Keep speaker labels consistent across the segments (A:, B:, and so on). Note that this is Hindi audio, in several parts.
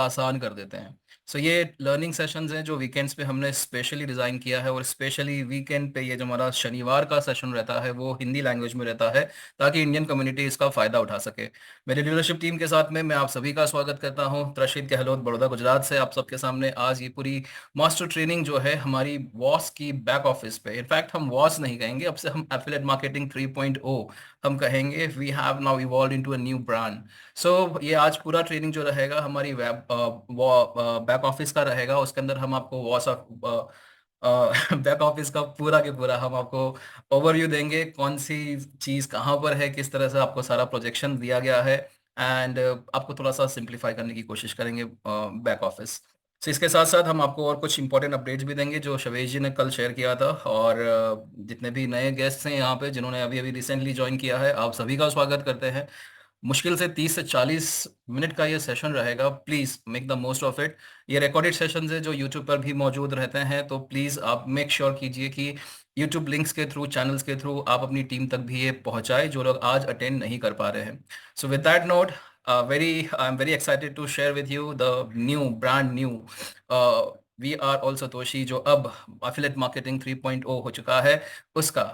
A: आसान कर देते हैं। सो ये लर्निंग सेशंस हैं जो वीकेंड्स पे हमने स्पेशली डिज़ाइन किया है, और स्पेशली वीकेंड पे ये जो हमारा शनिवार का सेशन रहता है वो हिंदी लैंग्वेज में रहता है, ताकि इंडियन कम्युनिटी इसका फ़ायदा उठा सके। मेरी लीडरशिप टीम के साथ में मैं आप सभी का स्वागत करता हूँ। रशीद गहलोत, बड़ौदा, गुजरात से आप सबके सामने आज ये पूरी मास्टर ट्रेनिंग जो है हमारी वॉस की बैक ऑफिस पे, इनफैक्ट हम वॉस नहीं कहेंगे, अब से हम एफिलिएट मार्केटिंग 3.0 हम कहेंगे। We have now evolve into a new brand. So ये आज पूरा ट्रेनिंग जो रहेगा हमारी वेब बैक ऑफिस का रहेगा। उसके अंदर हम आपको वॉस बैक ऑफिस का पूरा के पूरा हम आपको ओवरव्यू देंगे, कौन सी चीज़ कहाँ पर है, किस तरह से आपको सारा प्रोजेक्शन दिया गया है, एंड आपको थोड़ा सा सिंप्लीफाई करने की कोशिश करेंगे बैक ऑफिस। तो इसके साथ साथ हम आपको और कुछ इंपॉर्टेंट अपडेट्स भी देंगे जो शवेश जी ने कल शेयर किया था। और जितने भी नए गेस्ट हैं यहाँ पे जिन्होंने अभी अभी रिसेंटली ज्वाइन किया है, आप सभी का स्वागत करते हैं। मुश्किल से 30 से 40 मिनट का ये सेशन रहेगा, please make the most of it. ये रिकॉर्डेड सेशंस है जो यूट्यूब पर भी मौजूद रहते हैं, तो प्लीज़ आप मेक श्योर कीजिए कि यूट्यूब लिंक्स के थ्रू, चैनल्स के थ्रू आप अपनी टीम तक भी ये पहुंचाए जो लोग आज अटेंड नहीं कर पा रहे हैं। So with that note, very I am very excited to share with you the new brand new we are all Satoshi, जो अब एफिलिएट मार्केटिंग 3.0 हो चुका है, उसका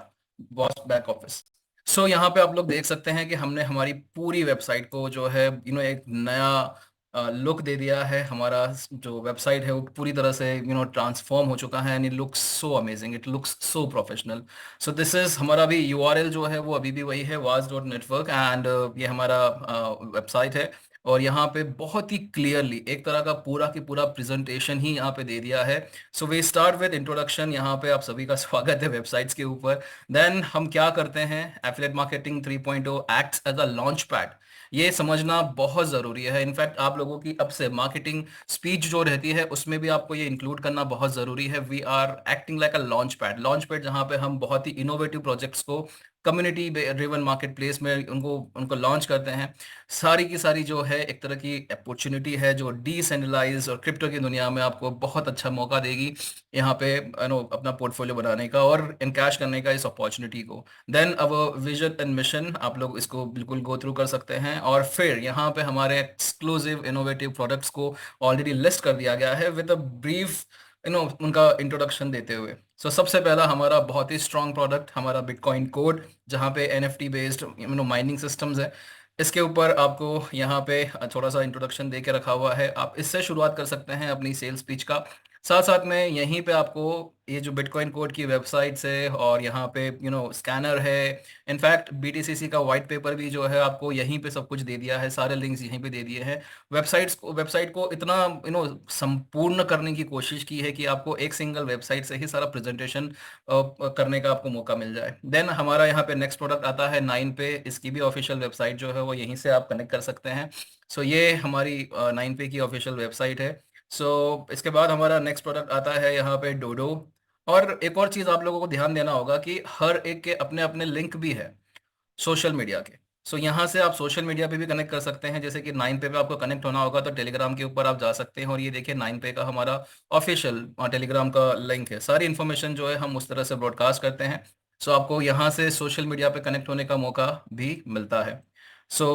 A: बॉस बैक ऑफिस। सो यहाँ पे आप लोग देख सकते हैं कि हमने हमारी पूरी वेबसाइट को जो है एक नया लुक दे दिया है। हमारा जो वेबसाइट है वो पूरी तरह से ट्रांसफॉर्म हो चुका है, and it looks so amazing, it looks so professional. So this is हमारा भी यूआरएल जो है वो अभी भी वही है, वाज.network, एंड ये हमारा वेबसाइट है। और यहाँ पे बहुत ही क्लियरली एक तरह का पूरा की पूरा प्रेजेंटेशन ही यहाँ पे दे दिया है। So we start with introduction. यहाँ पे आप सभी का स्वागत है वेबसाइट्स के ऊपर। देन हम क्या करते हैं, affiliate marketing 3.0 acts as a launch pad. ये समझना बहुत ज़रूरी है। इनफैक्ट आप लोगों की अब से मार्केटिंग स्पीच जो रहती है उसमें भी आपको ये इंक्लूड करना बहुत ज़रूरी है। We are acting like a launch pad जहाँ पे हम बहुत ही इनोवेटिव प्रोजेक्ट्स को कम्युनिटी ड्रिवन मार्केट प्लेस में उनको उनको लॉन्च करते हैं। सारी की सारी जो है एक तरह की अपॉर्चुनिटी है जो डिसेंट्रलाइज और क्रिप्टो की दुनिया में आपको बहुत अच्छा मौका देगी यहाँ पे अपना पोर्टफोलियो बनाने का और इनकैश करने का इस अपॉर्चुनिटी को। देन अब विजन एंड मिशन आप लोग इसको बिल्कुल गो थ्रू कर सकते हैं, और फिर यहाँ पे हमारे एक्सक्लूसिव इनोवेटिव प्रोडक्ट्स को ऑलरेडी लिस्ट कर दिया गया है विद अ ब्रीफ उनका इंट्रोडक्शन देते हुए। सो सबसे पहला हमारा बहुत ही स्ट्रॉन्ग प्रोडक्ट हमारा बिटकॉइन कोड, जहाँ पे एनएफटी बेस्ड माइनिंग सिस्टम्स है। इसके ऊपर आपको यहाँ पे थोड़ा सा इंट्रोडक्शन दे के रखा हुआ है, आप इससे शुरुआत कर सकते हैं अपनी सेल्स पिच का। साथ साथ में यहीं पे आपको ये जो बिटकॉइन कोड की वेबसाइट से और यहाँ पे स्कैनर है, इनफैक्ट बीटीसीसी का वाइट पेपर भी जो है आपको यहीं पे सब कुछ दे दिया है, सारे लिंक्स यहीं पे दे दिए हैं। वेबसाइट को इतना संपूर्ण करने की कोशिश की है कि आपको एक सिंगल वेबसाइट से ही सारा प्रेजेंटेशन करने का आपको मौका मिल जाए। देन हमारा यहाँ पे नेक्स्ट प्रोडक्ट आता है 9 पे, इसकी भी ऑफिशियल वेबसाइट जो है वो यहीं से आप कनेक्ट कर सकते हैं। सो ये हमारी 9 पे की ऑफिशियल वेबसाइट है। सो इसके बाद हमारा नेक्स्ट प्रोडक्ट आता है यहाँ पे डोडो। और एक और चीज़ आप लोगों को ध्यान देना होगा कि हर एक के अपने अपने लिंक भी है सोशल मीडिया के। सो यहाँ से आप सोशल मीडिया पे भी कनेक्ट कर सकते हैं, जैसे कि 9 पे आपको कनेक्ट होना होगा तो टेलीग्राम के ऊपर आप जा सकते हैं, और ये देखिए 9 पे का हमारा ऑफिशियल टेलीग्राम का लिंक है। सारी इन्फॉर्मेशन जो है हम उस तरह से ब्रॉडकास्ट करते हैं। सो आपको यहाँ से सोशल मीडिया पे कनेक्ट होने का मौका भी मिलता है। सो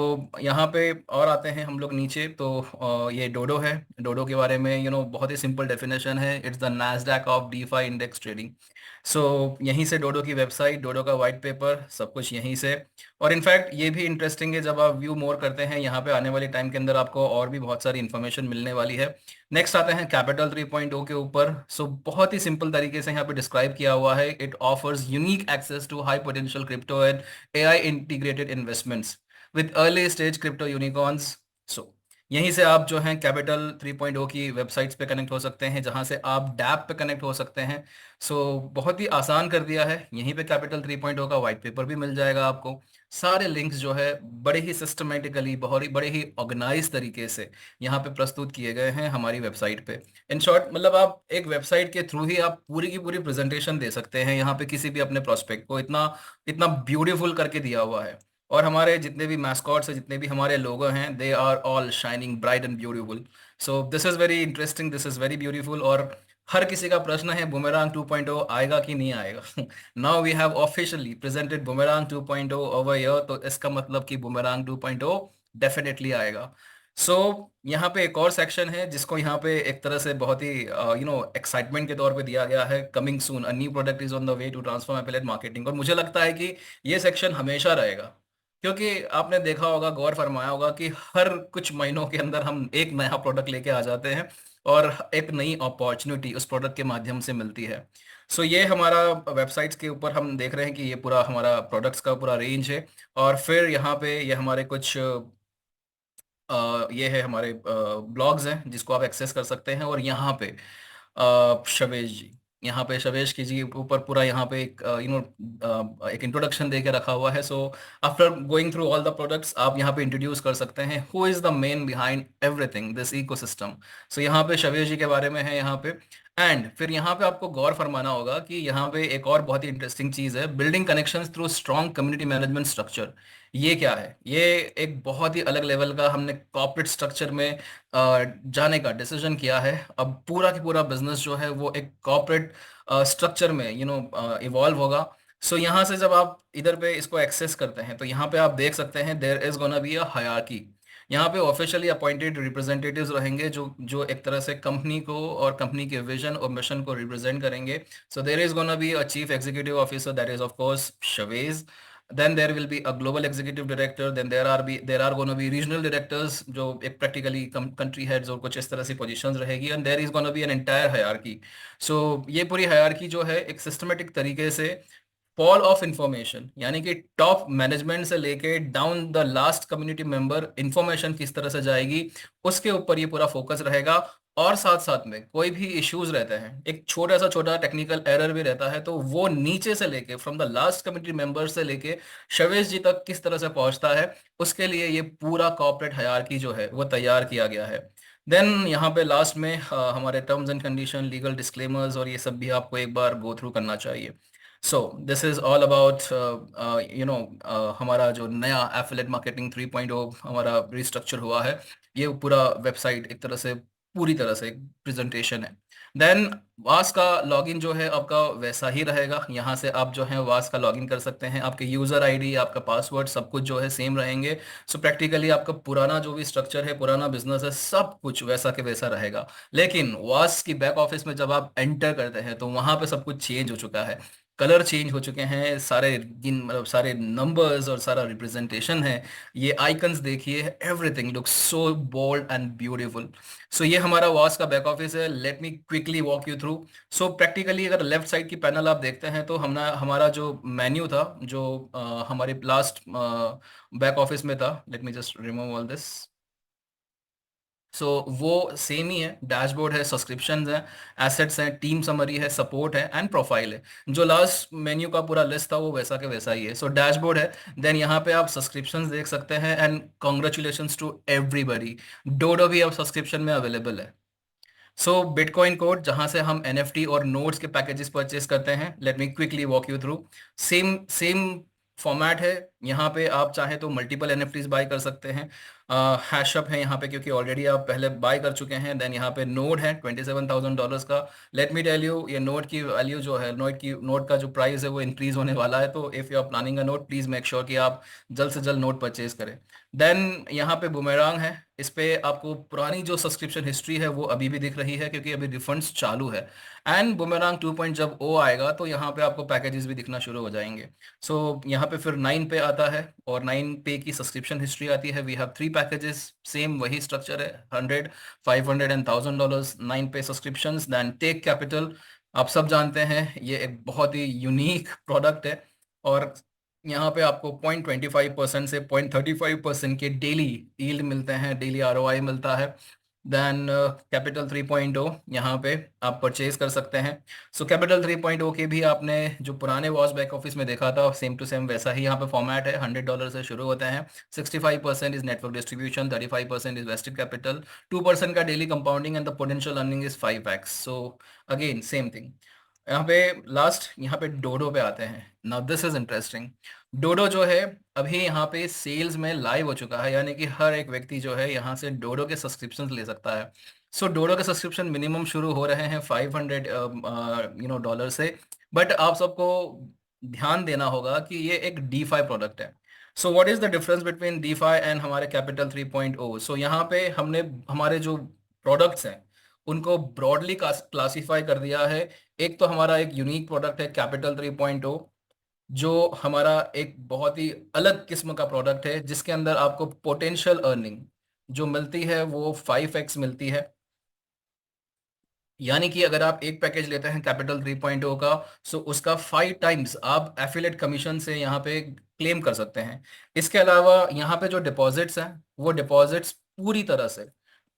A: यहाँ पे और आते हैं हम लोग नीचे, तो ये डोडो है। डोडो के बारे में बहुत ही सिंपल डेफिनेशन है, it's the NASDAQ of DeFi index trading. So यहीं से डोडो की वेबसाइट, डोडो का वाइट पेपर, सब कुछ यहीं से। और इनफैक्ट ये भी इंटरेस्टिंग है, जब आप व्यू मोर करते हैं यहाँ पे आने वाले टाइम के अंदर आपको और भी बहुत सारी इन्फॉर्मेशन मिलने वाली है। नेक्स्ट आते हैं कैपिटल 3.0 के ऊपर। सो बहुत ही सिंपल तरीके से यहाँ पे डिस्क्राइब किया हुआ है, it offers unique access to high potential crypto and AI integrated investments with early stage crypto unicorns. So यहीं से आप जो हैं कैपिटल 3.0 की वेबसाइट्स पे कनेक्ट हो सकते हैं, जहां से आप डैप पे कनेक्ट हो सकते हैं। सो बहुत ही आसान कर दिया है। यहीं पे कैपिटल 3.0 का वाइट पेपर भी मिल जाएगा आपको। सारे लिंक्स जो है बड़े ही सिस्टमेटिकली, बहुत ही बड़े ही ऑर्गेनाइज तरीके से यहाँ पे प्रस्तुत किए गए हैं हमारी वेबसाइट पे। इन शॉर्ट मतलब आप एक वेबसाइट के थ्रू ही आप पूरी की पूरी प्रेजेंटेशन दे सकते हैं यहाँ पे किसी भी अपने प्रोस्पेक्ट को, इतना इतना ब्यूटीफुल करके दिया हुआ है। और हमारे जितने भी मैस्कॉट्स हैं, जितने भी हमारे लोगो हैं, they are all shining bright and beautiful. So this is very interesting, this is very beautiful. और हर किसी का प्रश्न है बुमेरांग 2.0 आएगा कि नहीं आएगा। Now we have officially presented Boomerang 2.0 over here, तो इसका मतलब कि बुमेरांग 2.0 डेफिनेटली आएगा। सो यहाँ पे एक और सेक्शन है जिसको यहाँ पे एक तरह से बहुत ही एक्साइटमेंट के तौर पे दिया गया है, coming soon a new product is on the way to transform affiliate marketing. और मुझे लगता है कि ये सेक्शन हमेशा रहेगा, क्योंकि आपने देखा होगा, गौर फरमाया होगा कि हर कुछ महीनों के अंदर हम एक नया प्रोडक्ट लेके आ जाते हैं और एक नई अपॉर्चुनिटी उस प्रोडक्ट के माध्यम से मिलती है। सो ये हमारा वेबसाइट्स के ऊपर हम देख रहे हैं कि ये पूरा हमारा प्रोडक्ट्स का पूरा रेंज है। और फिर यहाँ पे ये हमारे कुछ ये है हमारे ब्लॉग्स हैं जिसको आप एक्सेस कर सकते हैं। और यहाँ पे शवेश जी, यहाँ पे शवेश की जी ऊपर पूरा यहाँ पे एक एक इंट्रोडक्शन दे के रखा हुआ है। So after going through all the products आप यहाँ पे इंट्रोड्यूस कर सकते हैं who is the man behind everything this ecosystem. So यहाँ पे शवेश जी के बारे में है यहाँ पे। एंड फिर यहाँ पे आपको गौर फरमाना होगा कि यहाँ पे एक और बहुत ही इंटरेस्टिंग चीज है, building connections through strong community management structure. ये क्या है? ये एक बहुत ही अलग लेवल का हमने कॉर्पोरेट स्ट्रक्चर में जाने का डिसीजन किया है। अब पूरा की पूरा बिजनेस जो है वो एक कॉर्पोरेट स्ट्रक्चर में इवॉल्व होगा। सो यहाँ से जब आप इधर पे इसको एक्सेस करते हैं तो यहाँ पे आप देख सकते हैं there is gonna be a hierarchy. यहाँ पे ऑफिशियली अपॉइंटेड रिप्रेजेंटेटिव्स रहेंगे जो जो एक तरह से कंपनी को और कंपनी के विजन और मिशन को रिप्रेजेंट करेंगे। So there is gonna be a chief executive officer, that is of course Shavez. Then there will be a global executive director, then there are going to be regional directors जो एक practically country heads और कुछ इस तरह से positions रहेगी। and there is going to be an entire hierarchy। so ये पूरी hierarchy जो है एक systematic तरीके से फॉल ऑफ इंफॉर्मेशन, यानी कि टॉप मैनेजमेंट से लेके down the last community member information किस तरह से जाएगी, उसके ऊपर ये पूरा फोकस रहेगा। और साथ साथ में कोई भी इश्यूज रहते हैं, एक छोटा सा छोटा टेक्निकल एरर भी रहता है, तो वो नीचे से लेके from the last community member से लेके शवेश जी तक किस तरह से पहुंचता है, उसके लिए ये पूरा कॉर्पोरेट हायरार्की जो है वो तैयार किया गया है। देन यहाँ पे लास्ट में हमारे terms and condition, legal disclaimers और ये सब भी आपको एक बार गो थ्रू करना चाहिए। So this is all about हमारा जो नया एफिलिएट मार्केटिंग 3.0 हमारा रिस्ट्रक्चर हुआ है। ये पूरा वेबसाइट एक तरह से पूरी तरह से एक प्रेजेंटेशन है। देन वास का लॉगिन जो है आपका वैसा ही रहेगा। यहाँ से आप जो है वास का लॉगिन कर सकते हैं, आपके यूजर आईडी, आपका पासवर्ड, सब कुछ जो है सेम रहेंगे। सो प्रैक्टिकली आपका पुराना जो भी स्ट्रक्चर है, पुराना बिजनेस है, सब कुछ वैसा के वैसा रहेगा। लेकिन वास की बैक ऑफिस में जब आप एंटर करते हैं तो वहां पे सब कुछ चेंज हो चुका है, कलर चेंज हो चुके हैं, सारे जिन मतलब सारे नंबर्स और सारा रिप्रेजेंटेशन है, ये आइकन्स देखिए, everything looks so bold and beautiful. So ये हमारा वास का बैक ऑफिस है। Let me quickly walk you through. So practically अगर लेफ्ट साइड की पैनल आप देखते हैं तो हमारा जो मेन्यू था, जो हमारे लास्ट बैक ऑफिस में था, let me just remove all this. So वो सेम ही है, डैशबोर्ड है, सब्सक्रिप्शंस हैं, एसेट्स हैं, टीम समरी है, सपोर्ट है एंड प्रोफाइल है। जो लास्ट मेन्यू का पूरा लिस्ट था वो वैसा के वैसा ही है। सो डैशबोर्ड है, देन यहाँ पे आप सब्सक्रिप्शंस देख सकते हैं एंड कॉन्ग्रेचुलेशंस टू एवरीबडी, डोडो भी अब सब्सक्रिप्शन में अवेलेबल है। सो बिटकॉइन कोड जहां से हम एनएफटी और नोट्स के पैकेजेस परचेस करते हैं, let me quickly walk you through. Same same format है। यहाँ पे आप चाहे तो मल्टीपल एनएफटीज बाय कर सकते हैं। हैशअप है यहाँ पे क्योंकि ऑलरेडी आप पहले बाय कर चुके हैं। देन यहाँ पे नोड है $27,000 का। लेट मी टेल यू, ये नोट की वैल्यू जो है, नोट का जो प्राइस है वो इंक्रीज होने वाला है। तो if you are planning a note, please make sure कि आप जल्द से जल्द नोट परचेज करें। देन यहाँ पे बुमेरांग है, इस पे आपको पुरानी जो सब्सक्रिप्शन हिस्ट्री है वो अभी भी दिख रही है क्योंकि अभी रिफंड्स चालू है। एंड बुमेरांग 2 जब ओ आएगा तो यहाँ पे आपको पैकेजेस भी दिखना शुरू हो जाएंगे। सो यहाँ पे फिर 9 पे आता है और 9 पे की सब्सक्रिप्शन हिस्ट्री आती है। वी हैव 3 पैकेजेस, सेम वही स्ट्रक्चर है, 100, 500 एंड $1,000 9 पे सब्सक्रिप्शन। देन टेक कैपिटल, आप सब जानते हैं ये एक बहुत ही यूनिक प्रोडक्ट है और यहाँ पे आपको 0.25% से 0.35% के डेली यील्ड मिलते हैं, डेली आरओआई मिलता है। देन कैपिटल 3.0 यहाँ पे आप परचेज कर सकते हैं। सो कैपिटल 3.0 के भी आपने जो पुराने वॉच बैक ऑफिस में देखा था सेम टू सेम वैसा ही यहाँ पे फॉर्मेट है। $100 से शुरू होते हैं। 65% is network distribution, 35% is wasted capital, 2% का daily compounding and the potential earning is 5x। So again same thing. यहाँ पे लास्ट, यहाँ पे डोडो पे आते हैं। Now this is interesting. Dodo जो है अभी यहाँ पे सेल्स में लाइव हो चुका है, यानी कि हर एक व्यक्ति जो है यहाँ से डोडो के सब्सक्रिप्शन ले सकता है। सो डोडो के सब्सक्रिप्शन मिनिमम शुरू हो रहे हैं 500 डॉलर से। बट आप सबको ध्यान देना होगा कि ये एक डी फाई प्रोडक्ट है। So what is the difference between DeFi and हमारे कैपिटल 3.0? सो यहाँ पे हमने हमारे जो प्रोडक्ट्स हैं उनको ब्रॉडली क्लासिफाई कर दिया है। एक तो हमारा एक यूनिक प्रोडक्ट है कैपिटल 3.0, जो हमारा एक बहुत ही अलग किस्म का प्रोडक्ट है, जिसके अंदर आपको पोटेंशियल अर्निंग जो मिलती है वो 5x मिलती है। यानी कि अगर आप एक पैकेज लेते हैं कैपिटल 3.0 का, सो उसका 5 टाइम्स आप एफिलेट कमीशन से यहाँ पे क्लेम कर सकते हैं। इसके अलावा यहाँ पे जो डिपॉजिट्स हैं वो डिपॉजिट्स पूरी तरह से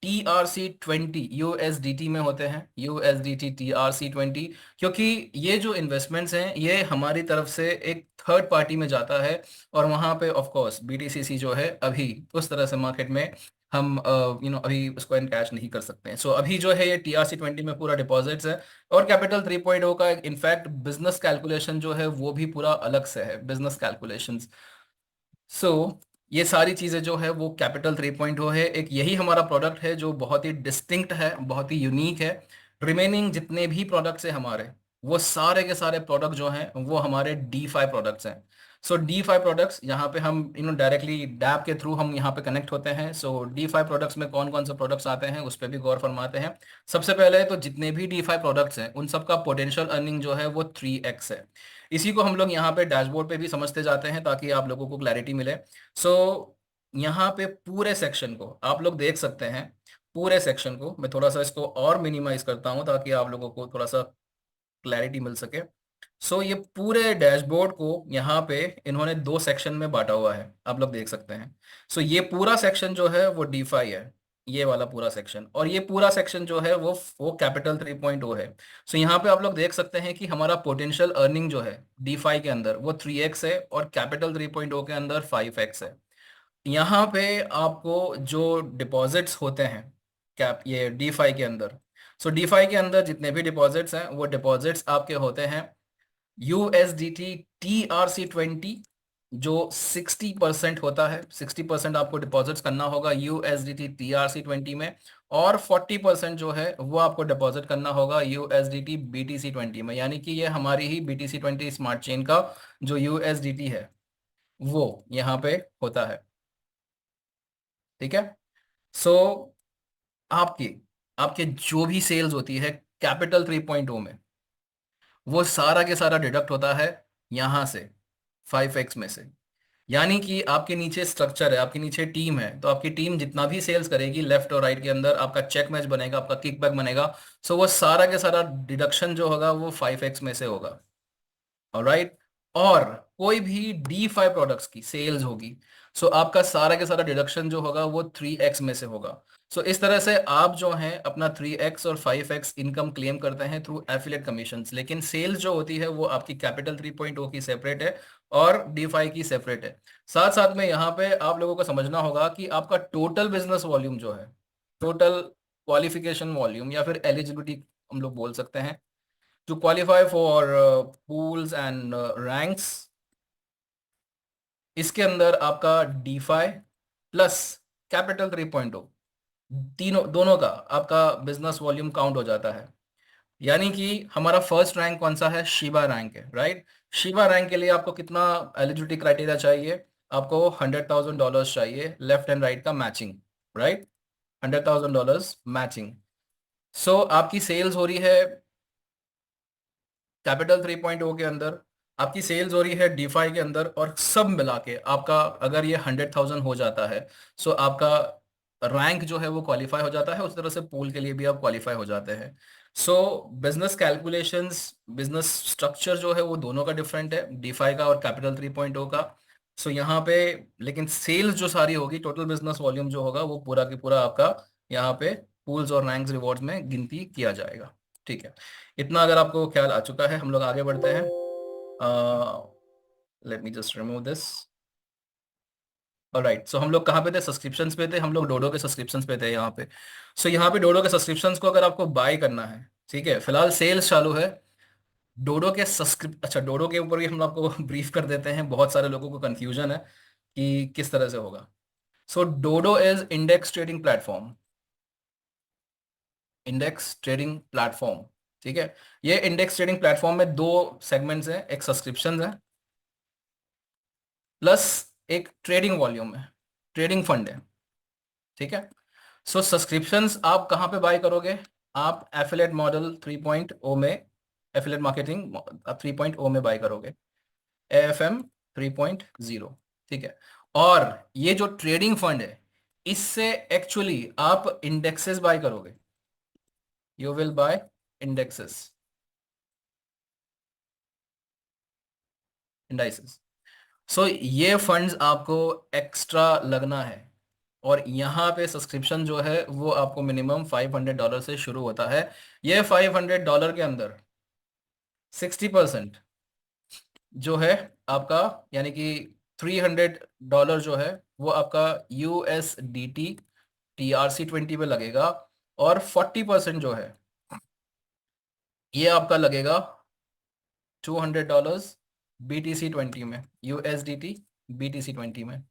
A: TRC20 USDT में होते हैं, USDT TRC20, क्योंकि ये जो इन्वेस्टमेंट्स हैं ये हमारी तरफ से एक थर्ड पार्टी में जाता है, और वहाँ पे ऑफ कोर्स BTCC जो है अभी उस तरह से मार्केट में हम अभी उसको एनकैश नहीं कर सकते हैं। सो अभी जो है ये TRC20 में पूरा डिपॉजिट्स है। और कैपिटल 3.0 का इनफैक्ट बिजनेस कैलकुलेशन जो है वो भी पूरा अलग से है, बिजनेस कैलकुलेशंस। सो ये सारी चीजें जो है वो कैपिटल 3.0 है। एक यही हमारा प्रोडक्ट है जो बहुत ही डिस्टिंक्ट है, बहुत ही यूनिक है। रिमेनिंग जितने भी प्रोडक्ट्स हैं हमारे, वो सारे के सारे प्रोडक्ट जो हैं वो हमारे D5 प्रोडक्ट्स हैं। सो D5 प्रोडक्ट्स यहाँ पे हम डायरेक्टली डैप के थ्रू हम यहाँ पे कनेक्ट होते हैं। सो D5 प्रोडक्ट्स में कौन कौन से प्रोडक्ट्स आते हैं उस पर भी गौर फरमाते हैं। सबसे पहले तो जितने भी D5 प्रोडक्ट्स हैं उन सबका पोटेंशियल अर्निंग जो है वो 3x है। इसी को हम लोग यहाँ पे डैशबोर्ड पे भी समझते जाते हैं ताकि आप लोगों को क्लैरिटी मिले। सो यहाँ पे पूरे सेक्शन को आप लोग देख सकते हैं। पूरे सेक्शन को मैं थोड़ा सा इसको और मिनिमाइज करता हूँ ताकि आप लोगों को थोड़ा सा क्लैरिटी मिल सके। सो ये पूरे डैशबोर्ड को यहाँ पे इन्होंने दो सेक्शन में बांटा हुआ है, आप लोग देख सकते हैं। सो ये पूरा सेक्शन जो है वो D5 है, ये वाला पूरा सेक्शन, और ये पूरा सेक्शन जो है वो कैपिटल 3.0 है। सो यहाँ पे आप लोग देख सकते हैं कि हमारा पोटेंशियल अर्निंग जो है D5 के अंदर वो 3x है और कैपिटल 3.0 के अंदर 5x है। यहाँ पे आपको जो डिपॉजिट्स होते हैं कैप ये D5 के अंदर, सो D5 के अंदर जितने भी डिपॉजिट्स हैं वो डिपॉजिट्स आपके होते हैं USDT TRC20, जो 60% होता है। 60% आपको डिपॉजिट्स करना होगा USDT TRC20 में, और 40% जो है वो आपको डिपॉजिट करना होगा USDT BTC20 में। यानी कि ये हमारी ही BTC20 स्मार्ट चेन का जो USDT है वो यहाँ पे होता है। ठीक है। सो आपकी आपके जो भी सेल्स होती है कैपिटल 3.0 में, वो सारा के सारा डिडक्ट होता है यहाँ से 5x में से। यानी कि आपके नीचे स्ट्रक्चर है, आपके नीचे टीम है, तो आपकी टीम जितना भी सेल्स करेगी लेफ्ट और राइट के अंदर, आपका चेक मैच बनेगा, आपका किकबैक बनेगा। सो वो सारा के सारा डिडक्शन जो होगा वो 5x में से होगा। ऑलराइट। और कोई भी D5 प्रोडक्ट्स की सेल्स होगी, सो आपका सारा के सारा डिडक्शन जो होगा वो 3x में से होगा। सो इस तरह से आप जो हैं अपना 3x और 5x इनकम क्लेम करते हैं थ्रू एफिलिएट कमीशंस। लेकिन सेल्स जो होती है वो आपकी कैपिटल 3.0 की सेपरेट है और D5 की सेपरेट है। साथ साथ में यहाँ पे आप लोगों को समझना होगा कि आपका टोटल बिजनेस वॉल्यूम जो है, टोटल क्वालिफिकेशन वॉल्यूम या फिर एलिजिबिलिटी हम लोग बोल सकते हैं, to qualify for pools and ranks, इसके अंदर आपका D5 प्लस कैपिटल 3.0 तीनों दोनों का आपका बिजनेस वॉल्यूम काउंट हो जाता है। यानी कि हमारा फर्स्ट रैंक कौन सा है, शिबा रैंक है, राइट। शिबा रैंक के लिए आपको कितना एलिजिबिलिटी क्राइटेरिया चाहिए, आपको $100,000 चाहिए, लेफ्ट एंड राइट का मैचिंग, राइट। $100,000 मैचिंग। सो आपकी सेल्स हो रही है कैपिटल 3.0 के अंदर, आपकी सेल्स हो रही है D5 के अंदर, और सब मिला के आपका अगर ये 100,000 हो जाता है, सो आपका रैंक जो है वो क्वालिफाई हो जाता है। उस तरह से पूल के लिए भी आप क्वालिफाई हो जाते हैं। सो बिजनेस कैलकुलेशंस, बिजनेस स्ट्रक्चर जो है वो दोनों का डिफरेंट है, D5 का और कैपिटल 3.0 का। सो यहाँ पे लेकिन सेल्स जो सारी होगी, टोटल बिजनेस वॉल्यूम जो होगा वो पूरा की पूरा आपका यहाँ पे पूल्स और रैंक्स रिवॉर्ड्स में गिनती किया जाएगा। ठीक है। इतना अगर आपको ख्याल आ चुका है, हम लोग आगे बढ़ते हैं। Let me just remove this. Alright. So हम लोग कहाँ पे थे, सब्सक्रिप्शंस पे थे, हम लोग डोडो के सब्सक्रिप्शंस पे थे यहाँ पे। सो यहाँ पे डोडो के सब्सक्रिप्शंस को अगर आपको बाय करना है, ठीक है, फिलहाल सेल्स चालू है डोडो के सब्सक्रिप अच्छा, डोडो के ऊपर भी हम आपको ब्रीफ कर देते हैं, बहुत सारे लोगों को कंफ्यूजन है कि किस तरह से होगा। So Dodo is index trading platform, index trading platform. ठीक है। ये इंडेक्स ट्रेडिंग प्लेटफॉर्म में दो सेगमेंट्स हैं, एक सब्सक्रिप्शन है प्लस एक ट्रेडिंग वॉल्यूम है, ट्रेडिंग फंड है, ठीक है। सो सब्सक्रिप्शंस आप कहाँ पे बाय करोगे? आप एफिलेट मॉडल 3.0 में, एफिलेट मार्केटिंग आप 3.0 में बाय करोगे, एएफएम 3.0, ठीक है। और ये जो ट्रेडिंग फंड है, इससे एक्चुअली आप इंडेक्सेस बाय करोगे, you will buy indexes, indices. So ये फंड्स आपको एक्स्ट्रा लगना है। और यहाँ पे सब्सक्रिप्शन जो है वो आपको मिनिमम $500 से शुरू होता है। ये $500 के अंदर 60% जो है आपका, यानी कि $300 जो है वो आपका USDT TRC20 पे लगेगा। और 40% जो है ये आपका लगेगा $200 BTC20 में, USDT BTC20 में।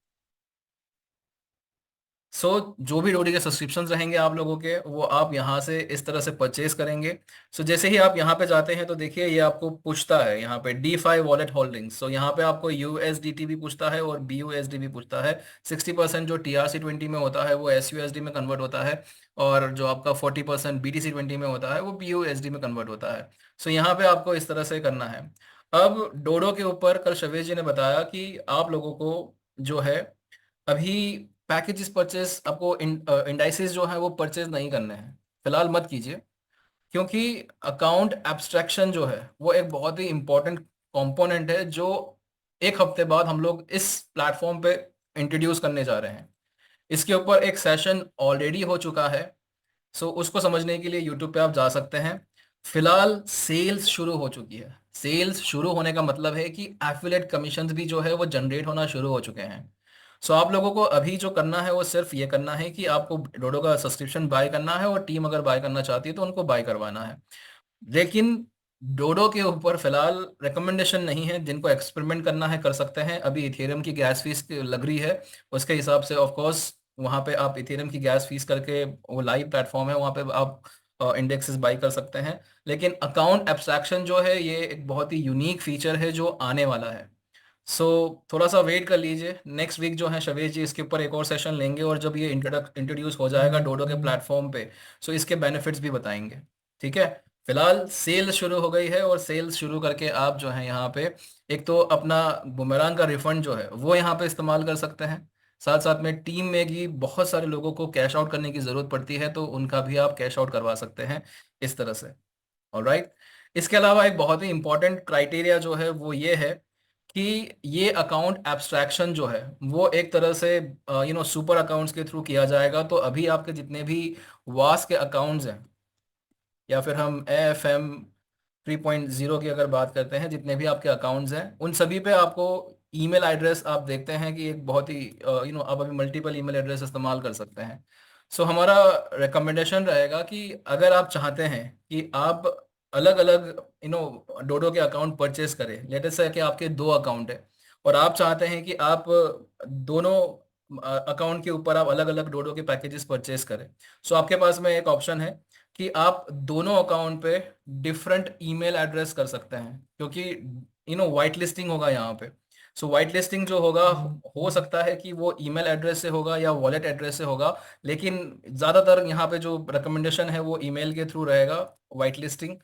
A: जो भी डोडी के सब्सक्रिप्शंस रहेंगे आप लोगों के, वो आप यहाँ से इस तरह से परचेज करेंगे। जैसे ही आप यहाँ पे जाते हैं तो देखिए ये आपको पूछता है यहाँ पे D5 वॉलेट होल्डिंग्स। यहाँ पे आपको USDT भी पूछता है और BUSD भी पूछता है। 60% जो TRC20 में होता है वो SUSD में कन्वर्ट होता है, और जो आपका 40% BTC20 में होता है वो BUSD में कन्वर्ट होता है। यहाँ पे आपको इस तरह से करना है। अब डोडो के ऊपर कल शवेज जी ने बताया कि आप लोगों को जो है अभी पैकेजेस परचेस, आपको इंडाइसेस जो है वो परचेज नहीं करने हैं, फिलहाल मत कीजिए। क्योंकि अकाउंट एब्स्ट्रैक्शन जो है वो एक बहुत ही इंपॉर्टेंट कंपोनेंट है, जो एक हफ्ते बाद हम लोग इस प्लेटफॉर्म पे इंट्रोड्यूस करने जा रहे हैं। इसके ऊपर एक सेशन ऑलरेडी हो चुका है। उसको समझने के लिए यूट्यूब पे आप जा सकते हैं। फिलहाल सेल्स शुरू हो चुकी है। सेल्स शुरू होने का मतलब है कि एफिलिएट कमीशंस भी जो है वो जनरेट होना शुरू हो चुके हैं। आप लोगों को अभी जो करना है वो सिर्फ ये करना है कि आपको डोडो का सब्सक्रिप्शन बाय करना है, और टीम अगर बाय करना चाहती है तो उनको बाय करवाना है। लेकिन डोडो के ऊपर फिलहाल रिकमेंडेशन नहीं है। जिनको एक्सपेरिमेंट करना है कर सकते हैं। अभी इथेरियम की गैस फीस लग रही है, उसके हिसाब से ऑफ कोर्स वहाँ पे आप इथेरियम की गैस फीस करके, वो लाइव प्लेटफॉर्म है वहाँ पे आप इंडेक्सेस बाई कर सकते हैं। लेकिन अकाउंट एब्स्ट्रैक्शन जो है ये एक बहुत ही यूनिक फीचर है जो आने वाला है। थोड़ा सा वेट कर लीजिए। नेक्स्ट वीक जो है शवेश जी इसके ऊपर एक और सेशन लेंगे, और जब ये इंट्रोड्यूस हो जाएगा डोडो के प्लेटफॉर्म पे, इसके बेनिफिट्स भी बताएंगे, ठीक है। फिलहाल सेल्स शुरू हो गई है, और सेल्स शुरू करके आप जो है यहाँ पे एक तो अपना बुमेरांग का रिफंड जो है वो यहाँ पे इस्तेमाल कर सकते हैं। साथ साथ में टीम में भी बहुत सारे लोगों को कैश आउट करने की जरूरत पड़ती है, तो उनका भी आप कैश आउट करवा सकते हैं इस तरह से। ऑलराइट। इसके अलावा एक बहुत ही इंपॉर्टेंट क्राइटेरिया जो है वो ये है कि ये अकाउंट एब्स्ट्रैक्शन जो है वो एक तरह से सुपर अकाउंट्स के थ्रू किया जाएगा। तो अभी आपके जितने भी वास के अकाउंट्स हैं, या फिर हम AFM 3.0 की अगर बात करते हैं, जितने भी आपके अकाउंट्स हैं उन सभी पे आपको ईमेल एड्रेस, आप देखते हैं कि एक बहुत ही आप अभी मल्टीपल ईमेल एड्रेस इस्तेमाल कर सकते हैं। हमारा रिकमेंडेशन रहेगा कि अगर आप चाहते हैं कि आप अलग अलग डोडो के अकाउंट परचेस करें, लेटेस्ट से कि आपके 2 अकाउंट है, और आप चाहते हैं कि आप दोनों अकाउंट के ऊपर आप अलग अलग डोडो के पैकेजेस परचेस करें। आपके पास में एक ऑप्शन है कि आप दोनों अकाउंट पे डिफरेंट ईमेल एड्रेस कर सकते हैं, क्योंकि वाइट लिस्टिंग होगा यहाँ पे। वाइट लिस्टिंग जो होगा, हो सकता है कि वो ईमेल एड्रेस से होगा या वॉलेट एड्रेस से होगा, लेकिन ज़्यादातर यहाँ पे जो रिकमेंडेशन है वो ईमेल के थ्रू रहेगा, वाइट लिस्टिंग।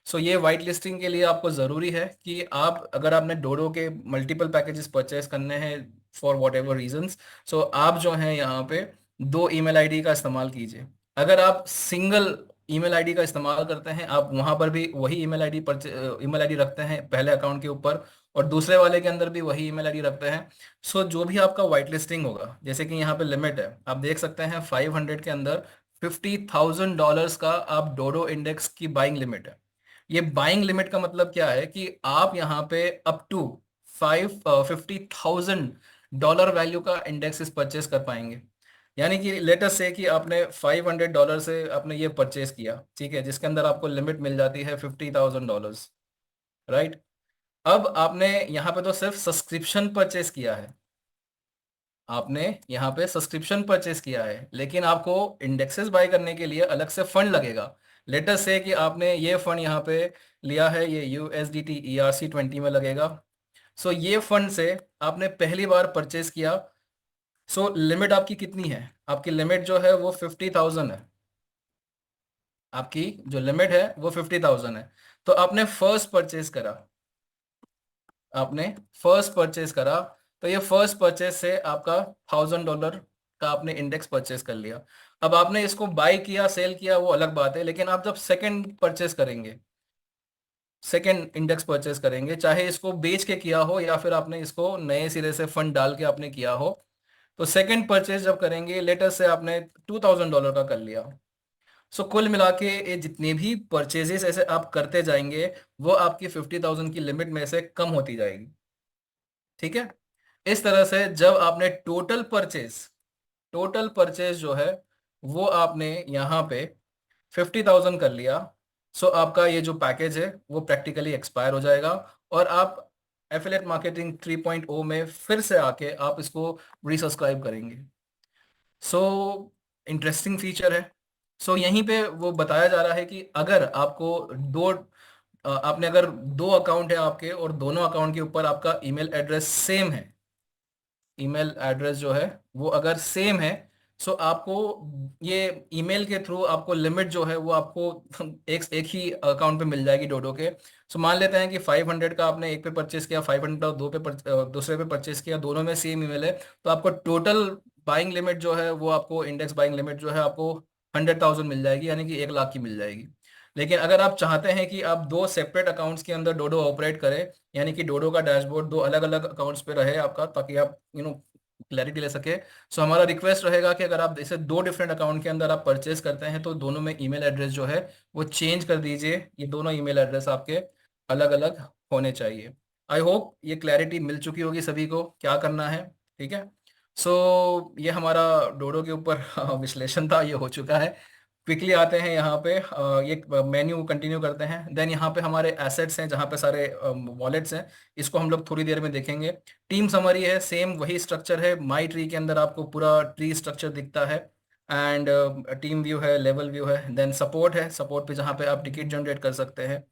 A: ये वाइट लिस्टिंग के लिए आपको ज़रूरी है कि आप, अगर आपने डोडो के मल्टीपल पैकेजेस परचेस करने हैं फॉर वॉट एवर रीजन्स, आप जो हैं यहाँ पे 2 ईमेल आईडी का इस्तेमाल कीजिए। अगर आप सिंगल ईमेल आईडी का इस्तेमाल करते हैं, आप वहां पर भी वही ईमेल आईडी रखते हैं पहले अकाउंट के ऊपर, और दूसरे वाले के अंदर भी वही ईमेल आईडी रखते हैं। जो भी आपका वाइट लिस्टिंग होगा, जैसे कि यहाँ पे लिमिट है, आप देख सकते हैं 500 के अंदर $50,000 का आप डोडो इंडेक्स की बाइंग लिमिट है। ये बाइंग लिमिट का मतलब क्या है कि आप यहाँ पे अप टू 50,000 वैल्यू का इंडेक्सेस परचेस कर पाएंगे। यानी कि लेटेस्ट से कि आपने $500 से आपने ये परचेस किया, ठीक है, जिसके अंदर आपको लिमिट मिल जाती है $50,000, राइट। अब आपने यहाँ पे तो सिर्फ सब्सक्रिप्शन परचेस किया है, आपने यहाँ पे सब्सक्रिप्शन परचेस किया है, लेकिन आपको इंडेक्सेस बाय करने के लिए अलग से फंड लगेगा। लेटेस्ट से कि आपने ये फंड यहाँ पे लिया है, ये USDT ERC20 में लगेगा। ये फंड से आपने पहली बार परचेज किया, सो लिमिट आपकी कितनी है? आपकी लिमिट जो है वो 50,000 है। आपकी जो लिमिट है वो 50,000 है। तो आपने फर्स्ट परचेज करा, आपने फर्स्ट परचेज करा, तो ये फर्स्ट परचेज से आपका $1,000 का आपने इंडेक्स परचेज कर लिया। अब आपने इसको बाय किया सेल किया वो अलग बात है, लेकिन आप जब सेकंड परचेज करेंगे, सेकंड इंडेक्स परचेज करेंगे, चाहे इसको बेच के किया हो या फिर आपने इसको नए सिरे से फंड डाल के आपने किया हो, तो सेकंड परचेज जब करेंगे, लेटर से आपने $2,000 का कर लिया। सो कुल मिला के ये जितने भी परचेजेस ऐसे आप करते जाएंगे, वो आपकी 50,000 की लिमिट में से कम होती जाएगी। ठीक है। इस तरह से जब आपने टोटल परचेज जो है वो आपने यहाँ पे 50,000 कर लिया, सो आपका ये जो पैकेज है वो प्रैक्टिकली एक्सपायर हो जाएगा, और आप एफिलिएट मार्केटिंग 3.0 में फिर से आके आप इसको रीसब्सक्राइब करेंगे। सो इंटरेस्टिंग फीचर है। सो यहीं पे वो बताया जा रहा है कि अगर आपको आपने अगर दो अकाउंट है आपके और दोनों अकाउंट के ऊपर आपका ईमेल एड्रेस सेम है, ईमेल एड्रेस जो है वो अगर सेम है, सो आपको ये ईमेल के थ्रू आपको लिमिट जो है वो आपको एक ही अकाउंट पे मिल जाएगी डोडो के। सो मान लेते हैं कि 500 का आपने एक पे परचेस किया, 500 का दूसरे पे परचेस किया, दोनों में सेम ईमेल है, तो आपको टोटल बाइंग लिमिट जो है वो आपको इंडेक्स बाइंग लिमिट जो है आपको 100,000 मिल जाएगी, यानी कि 1 लाख की मिल जाएगी। लेकिन अगर आप चाहते हैं कि आप दो सेपरेट अकाउंट्स के अंदर डोडो ऑपरेट करें, यानी कि डोडो का डैशबोर्ड दो अलग अलग अकाउंट्स पे रहे आपका, ताकि आप क्लैरिटी ले सके, सो हमारा रिक्वेस्ट रहेगा कि अगर आप इसे दो डिफरेंट अकाउंट के अंदर आप परचेज करते हैं तो दोनों में ईमेल एड्रेस जो है वो चेंज कर दीजिए, ये दोनों ईमेल एड्रेस आपके अलग अलग होने चाहिए। आई होप ये क्लैरिटी मिल चुकी होगी सभी को क्या करना है। ठीक है। सो ये हमारा डोडो के ऊपर विश्लेषण था, ये हो चुका है। क्विकली आते हैं यहाँ पे, ये मेन्यू कंटिन्यू करते हैं। देन यहाँ पे हमारे एसेट्स हैं जहाँ पे सारे वॉलेट्स हैं, इसको हम लोग थोड़ी देर में देखेंगे। टीम समरी है, सेम वही स्ट्रक्चर है, माई ट्री के अंदर आपको पूरा ट्री स्ट्रक्चर दिखता है। एंड टीम व्यू है, लेवल व्यू है, देन सपोर्ट है, सपोर्ट पे जहाँ पे आप टिकट जनरेट कर सकते हैं।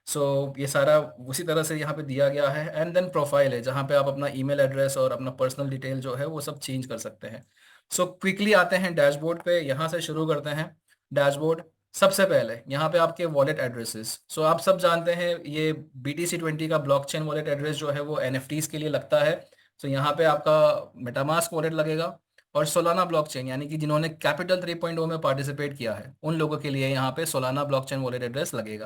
A: सो ये सारा उसी तरह से यहाँ पे दिया गया है। एंड देन प्रोफाइल है जहाँ पे आप अपना ईमेल एड्रेस और अपना पर्सनल डिटेल जो है वो सब चेंज कर सकते हैं। सो क्विकली आते हैं डैशबोर्ड पे, यहाँ से शुरू करते हैं डैशबोर्ड। सबसे पहले यहाँ पे आपके वॉलेट एड्रेसेस, सो आप सब जानते हैं ये BTC20 का ब्लॉकचेन वॉलेट एड्रेस जो है वो NFTs के लिए लगता है। सो यहाँ पे आपका मेटामास्क वॉलेट लगेगा, और सोलाना ब्लॉकचेन यानी कि जिन्होंने कैपिटल 3.0 में पार्टिसिपेट किया है उन लोगों के लिए यहाँ पे सोलाना ब्लॉकचेन वॉलेट एड्रेस लगेगा।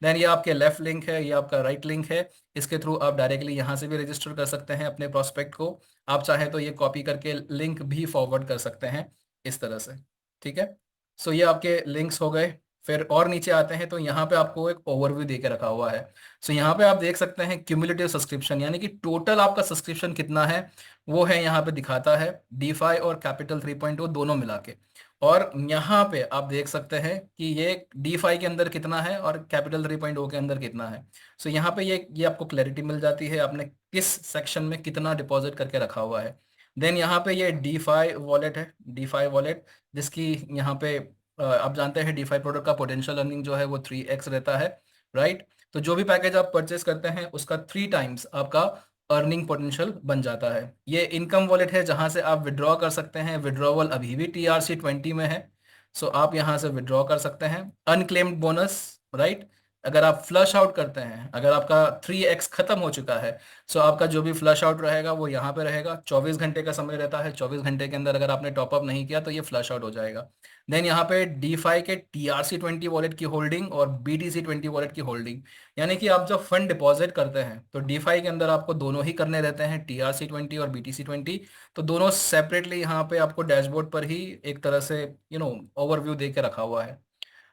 A: देन ये आपके लेफ्ट लिंक है, ये आपका राइट लिंक है, इसके थ्रू आप डायरेक्टली यहाँ से भी रजिस्टर कर सकते हैं अपने प्रोस्पेक्ट को। आप चाहे तो ये कॉपी करके लिंक भी फॉरवर्ड कर सकते हैं इस तरह से। ठीक है। सो ये आपके लिंक्स हो गए। फिर और नीचे आते हैं तो यहाँ पे आपको एक ओवरव्यू दे के रखा हुआ है। सो यहाँ पे आप देख सकते हैं क्यूमुलेटिव सब्सक्रिप्शन, यानी कि टोटल आपका सब्सक्रिप्शन कितना है वो है यहाँ पे दिखाता है, डीफाई और कैपिटल 3.0 दोनों मिला के। और यहाँ पे आप देख सकते हैं कि ये डीफाई के अंदर कितना है और कैपिटल 3.0 के अंदर कितना है। सो यहाँ पे ये आपको क्लैरिटी मिल जाती है आपने किस सेक्शन में कितना डिपॉजिट करके रखा हुआ है। देन यहाँ पे ये डीफाई वॉलेट है, डीफाई वॉलेट जिसकी यहाँ पे आप जानते हैं डीफाई प्रोडक्ट का पोटेंशियल अर्निंग जो है वो 3x रहता है। राइट। तो जो भी पैकेज आप परचेस करते हैं उसका 3 टाइम्स आपका अर्निंग पोटेंशियल बन जाता है। ये इनकम वॉलेट है जहां से आप विड्रॉ कर सकते हैं, विड्रॉवल अभी भी TRC20 में है। सो आप यहां से विड्रॉ कर सकते हैं। अनक्लेम्ड बोनस, राइट, अगर आप फ्लश आउट करते हैं, अगर आपका 3x खत्म हो चुका है, सो आपका जो भी फ्लश आउट रहेगा वो यहाँ पे रहेगा। 24 घंटे का समय रहता है, 24 घंटे के अंदर अगर आपने टॉपअप नहीं किया तो ये फ्लश आउट हो जाएगा। देन यहाँ पे डीफाई के TRC20 वॉलेट की होल्डिंग और BTC20 वॉलेट की होल्डिंग, यानी कि आप जब फंड डिपॉजिट करते हैं तो डीफाई के अंदर आपको दोनों ही करने रहते हैं, TRC20 और BTC20। तो दोनों सेपरेटली यहाँ पे आपको डैशबोर्ड पर ही एक तरह से ओवरव्यू दे के रखा हुआ है।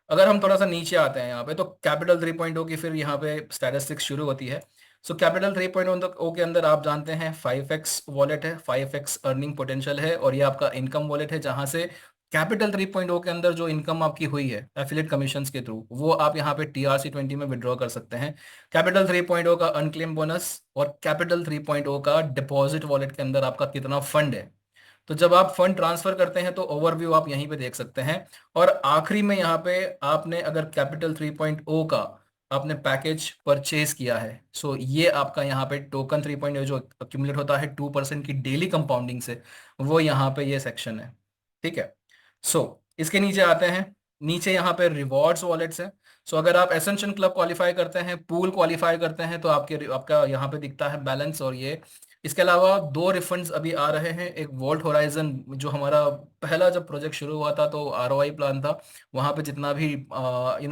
A: अगर हम थोड़ा सा नीचे आते हैं यहाँ पे तो कैपिटल 3.0 की फिर यहाँ पे स्टैटिस्टिक्स शुरू होती है। सो कैपिटल 3.0 के अंदर आप जानते हैं 5x वॉलेट है, 5x अर्निंग पोटेंशियल है, और ये आपका इनकम वॉलेट है जहां से कैपिटल 3.0 के अंदर जो इनकम आपकी हुई है एफिलिएट कमीशंस के थ्रू वो आप यहाँ पे TRC20 में विड्रॉ कर सकते हैं। कैपिटल 3.0 का अनक्लेम बोनस और कैपिटल 3.0 का डिपॉजिट वॉलेट के अंदर आपका कितना फंड है। तो जब आप फंड ट्रांसफर करते हैं तो ओवरव्यू आप यहीं पे देख सकते हैं। और आखिरी में यहाँ पे आपने अगर कैपिटल 3.0 का आपने पैकेज परचेज किया है, सो ये आपका यहाँ पे टोकन 3.0 जो अक्यूमुलेट होता है 2% की डेली कंपाउंडिंग से, वो यहाँ पे ये सेक्शन है। ठीक है। सो इसके नीचे आते हैं, नीचे यहाँ पे रिवॉर्ड्स वॉलेट्स है। सो अगर आप एसेंशियल क्लब क्वालिफाई करते हैं, पूल क्वालिफाई करते हैं, तो आपका यहाँ पे दिखता है बैलेंस और ये। इसके अलावा दो रिफंड्स अभी आ रहे हैं, एक वोल्ट होराइजन जो हमारा पहला जब प्रोजेक्ट शुरू हुआ था तो आरओआई प्लान था, वहां पे जितना भी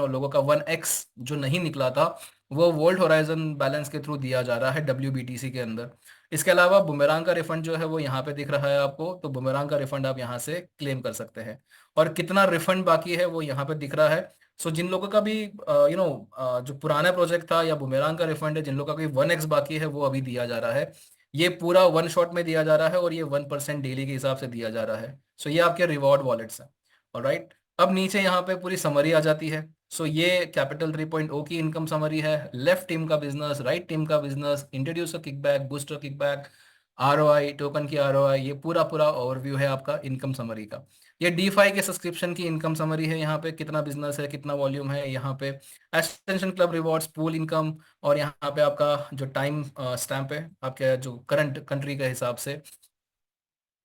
A: लोगों का 1x जो नहीं निकला था, वो वोल्ट होराइजन बैलेंस के थ्रू दिया जा रहा है WBTC के अंदर। इसके अलावा बुमेरांग का रिफंड जो है वो यहाँ पे दिख रहा है आपको, तो बुमेरांग का रिफंड आप यहाँ से क्लेम कर सकते हैं। और कितना रिफंड बाकी है वो यहाँ पे दिख रहा है। सो जिन लोगों का भी जो पुराना प्रोजेक्ट था या बुमेरांग का रिफंड है, जिन लोगों का कोई 1x बाकी है, वो अभी दिया जा रहा है। ये पूरा वन शॉट में दिया जा रहा है और ये 1% डेली के हिसाब से दिया जा रहा है। सो ये आपके रिवॉर्ड वॉलेट्स हैं। ऑलराइट, अब नीचे यहाँ पे पूरी समरी आ जाती है। सो ये कैपिटल 3.0 की इनकम समरी है। लेफ्ट टीम का बिजनेस, राइट टीम का business, introducer kickback, booster kickback, ROI, token की आरओआई, ये पूरा पूरा ओवरव्यू है आपका इनकम समरी का। ये डीफाई के सब्सक्रिप्शन की इनकम समरी है, यहाँ पे कितना बिजनेस है, कितना वॉल्यूम है, यहाँ पे essential club rewards, pool income, और यहाँ पे आपका जो टाइम स्टैम्प है आपके जो करंट कंट्री के हिसाब से,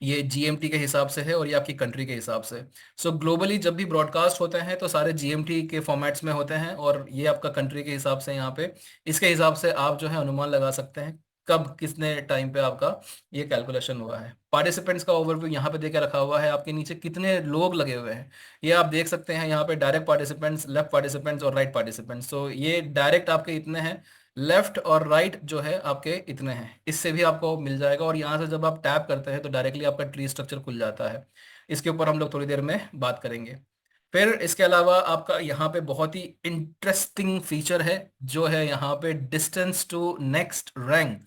A: ये GMT के हिसाब से है और ये आपकी कंट्री के हिसाब से। सो ग्लोबली जब भी ब्रॉडकास्ट होते हैं तो सारे GMT के फॉर्मेट्स में होते हैं, और ये आपका कंट्री के हिसाब से यहाँ पे, इसके हिसाब से आप जो है अनुमान लगा सकते हैं कब कितने टाइम पे आपका ये कैलकुलेशन हुआ है। पार्टिसिपेंट्स का ओवरव्यू यहाँ पे देके रखा हुआ है, आपके नीचे कितने लोग लगे हुए हैं ये आप देख सकते हैं। यहाँ पे डायरेक्ट पार्टिसिपेंट्स, लेफ्ट पार्टिसिपेंट्स और राइट पार्टिसिपेंट्स। तो ये डायरेक्ट आपके इतने हैं, लेफ्ट और राइट जो है आपके इतने हैं, इससे भी आपको मिल जाएगा। और यहाँ से जब आप टैप करते हैं तो डायरेक्टली आपका ट्री स्ट्रक्चर खुल जाता है। इसके ऊपर हम लोग थोड़ी देर में बात करेंगे। फिर इसके अलावा आपका यहाँ पे बहुत ही इंटरेस्टिंग फीचर है, जो है यहाँ पे डिस्टेंस टू नेक्स्ट रैंक।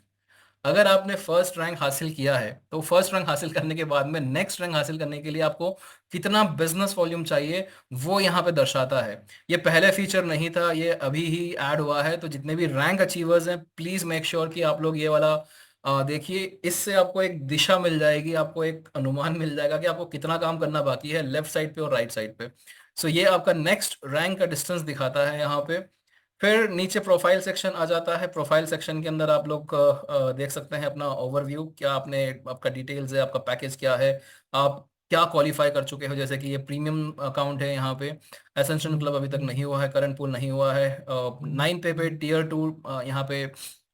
A: अगर आपने फर्स्ट रैंक हासिल किया है तो फर्स्ट रैंक हासिल करने के बाद में नेक्स्ट रैंक हासिल करने के लिए आपको कितना बिजनेस वॉल्यूम चाहिए, वो यहाँ पे दर्शाता है। ये पहले फीचर नहीं था, ये अभी ही ऐड हुआ है। तो जितने भी रैंक अचीवर्स हैं, प्लीज मेक श्योर कि आप लोग ये वाला देखिए। इससे आपको एक दिशा मिल जाएगी, आपको एक अनुमान मिल जाएगा कि आपको कितना काम करना बाकी है लेफ्ट साइड पे और राइट साइड पे। सो ये आपका नेक्स्ट रैंक का डिस्टेंस दिखाता है यहाँ पे। फिर नीचे प्रोफाइल सेक्शन आ जाता है। प्रोफाइल सेक्शन के अंदर आप लोग देख सकते हैं अपना ओवरव्यू, क्या आपने, आपका डिटेल्स है, आपका पैकेज क्या है, आप क्या क्वालिफाई कर चुके हो। जैसे कि ये प्रीमियम अकाउंट है, यहाँ पे एसेंशियल क्लब अभी तक नहीं हुआ है, करंट पूल नहीं हुआ है, 9 पे टियर 2 यहाँ पे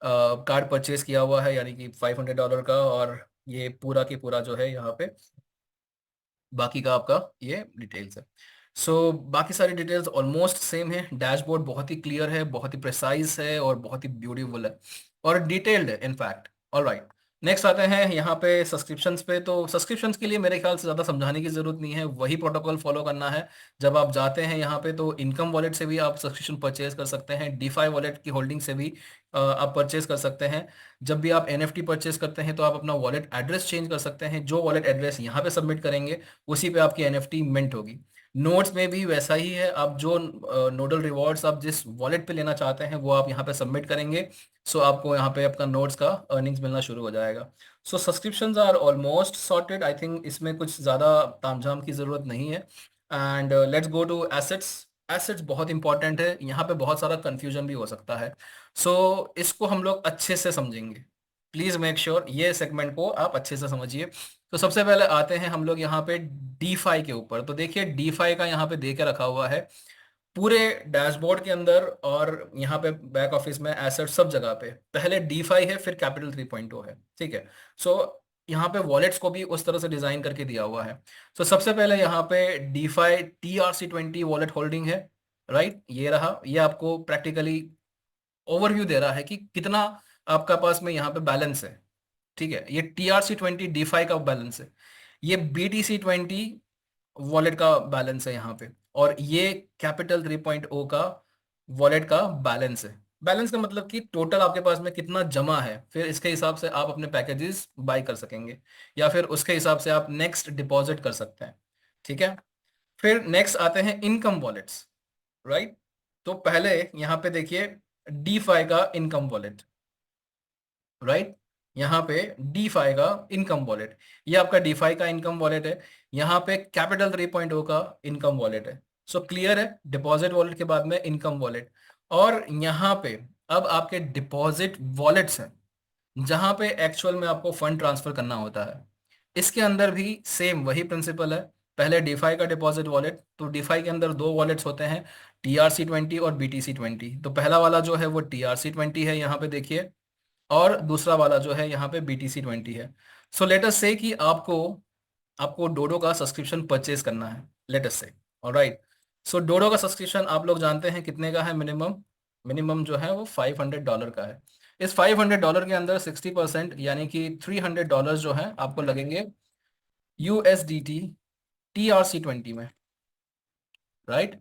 A: कार्ड परचेज किया हुआ है, यानी कि $500 का। और ये पूरा की पूरा जो है यहाँ पे बाकी का आपका ये डिटेल्स है। बाकी सारी डिटेल्स ऑलमोस्ट सेम है। डैशबोर्ड बहुत ही क्लियर है, बहुत ही प्रिसाइज है और बहुत ही ब्यूटीफुल है और डिटेल्ड है इनफैक्ट। ऑलराइट, नेक्स्ट आते हैं यहाँ पे सब्सक्रिप्शंस पे। तो सब्सक्रिप्शंस के लिए मेरे ख्याल से ज़्यादा समझाने की ज़रूरत नहीं है, वही प्रोटोकॉल फॉलो करना है। जब आप जाते हैं यहाँ पे तो इनकम वॉलेट से भी आप सब्सक्रिप्शन परचेज कर सकते हैं, डीफाई वॉलेट की होल्डिंग से भी आप परचेज कर सकते हैं। जब भी आप NFT परचेज करते हैं तो आप अपना वॉलेट एड्रेस चेंज कर सकते हैं, जो वॉलेट एड्रेस यहाँ पे सबमिट करेंगे उसी पे आपकी NFT मिंट होगी। नोट्स में भी वैसा ही है, आप जो नोडल रिवॉर्ड्स आप जिस वॉलेट पे लेना चाहते हैं वो आप यहाँ पे सबमिट करेंगे। आपको यहाँ पे आपका नोट्स का अर्निंग्स मिलना शुरू हो जाएगा। Subscriptions are almost sorted, I think इसमें कुछ ज़्यादा तामझाम की ज़रूरत नहीं है। And let's go to assets. Assets बहुत इंपॉर्टेंट है, यहाँ पे बहुत सारा कंफ्यूजन भी हो सकता है। इसको हम लोग अच्छे से समझेंगे। प्लीज मेक श्योर ये सेगमेंट को आप अच्छे से समझिए। तो सबसे पहले आते हैं हम लोग यहाँ पे डीफाई के ऊपर। तो देखिए डीफाई का यहाँ पे दे के रखा हुआ है पूरे डैशबोर्ड के अंदर, और यहाँ पे बैक ऑफिस में, एसेट, सब जगह पे पहले डीफाई है, फिर कैपिटल 3.0 है। ठीक है। यहाँ पे वॉलेट्स को भी उस तरह से डिजाइन करके दिया हुआ है। सबसे पहले यहाँ पे डीफाई TRC20 वॉलेट होल्डिंग है। राइट, ये रहा, ये आपको प्रैक्टिकली ओवरव्यू दे रहा है कि कितना आपका पास में यहाँ पे बैलेंस है। ठीक है, ये TRC20 डीफाई का बैलेंस है, ये BTC20 वॉलेट का बैलेंस है यहाँ पे, और ये कैपिटल 3.0 का वॉलेट का बैलेंस है। बैलेंस का मतलब कि टोटल आपके पास में कितना जमा है, फिर इसके हिसाब से आप अपने पैकेजेस बाय कर सकेंगे, या फिर उसके हिसाब से आप नेक्स्ट डिपॉजिट कर सकते हैं। ठीक है। फिर नेक्स्ट आते हैं इनकम वॉलेट्स। राइट, तो पहले यहाँ पे देखिए डीफाई का इनकम वॉलेट। राइट, यहाँ पे डीफाई का इनकम वॉलेट, ये आपका डीफाई का इनकम वॉलेट है। यहाँ पे कैपिटल 3.0 का इनकम वॉलेट है। क्लियर है, डिपॉजिट वॉलेट के बाद में इनकम वॉलेट। और यहाँ पे अब आपके डिपॉजिट वॉलेट्स हैं, जहां पे एक्चुअल में आपको फंड ट्रांसफर करना होता है। इसके अंदर भी सेम वही प्रिंसिपल है। पहले डीफाई का डिपॉजिट वॉलेट, तो डीफाई के अंदर दो वॉलेट्स होते हैं, TRC20 और BTC20। तो पहला वाला जो है वो TRC20 है, यहाँ पे देखिए, और दूसरा वाला जो है यहाँ पे BTC20 है। सो लेट अस से कि आपको आपको डोडो का सब्सक्रिप्शन परचेज करना है, लेट अस से। ऑलराइट। सो डोडो का सब्सक्रिप्शन आप लोग जानते हैं कितने का है, मिनिमम। मिनिमम जो है वो $500 का है। इस $500 के अंदर 60%, यानी कि $300 जो है आपको लगेंगे USDT TRC20 में। राइट।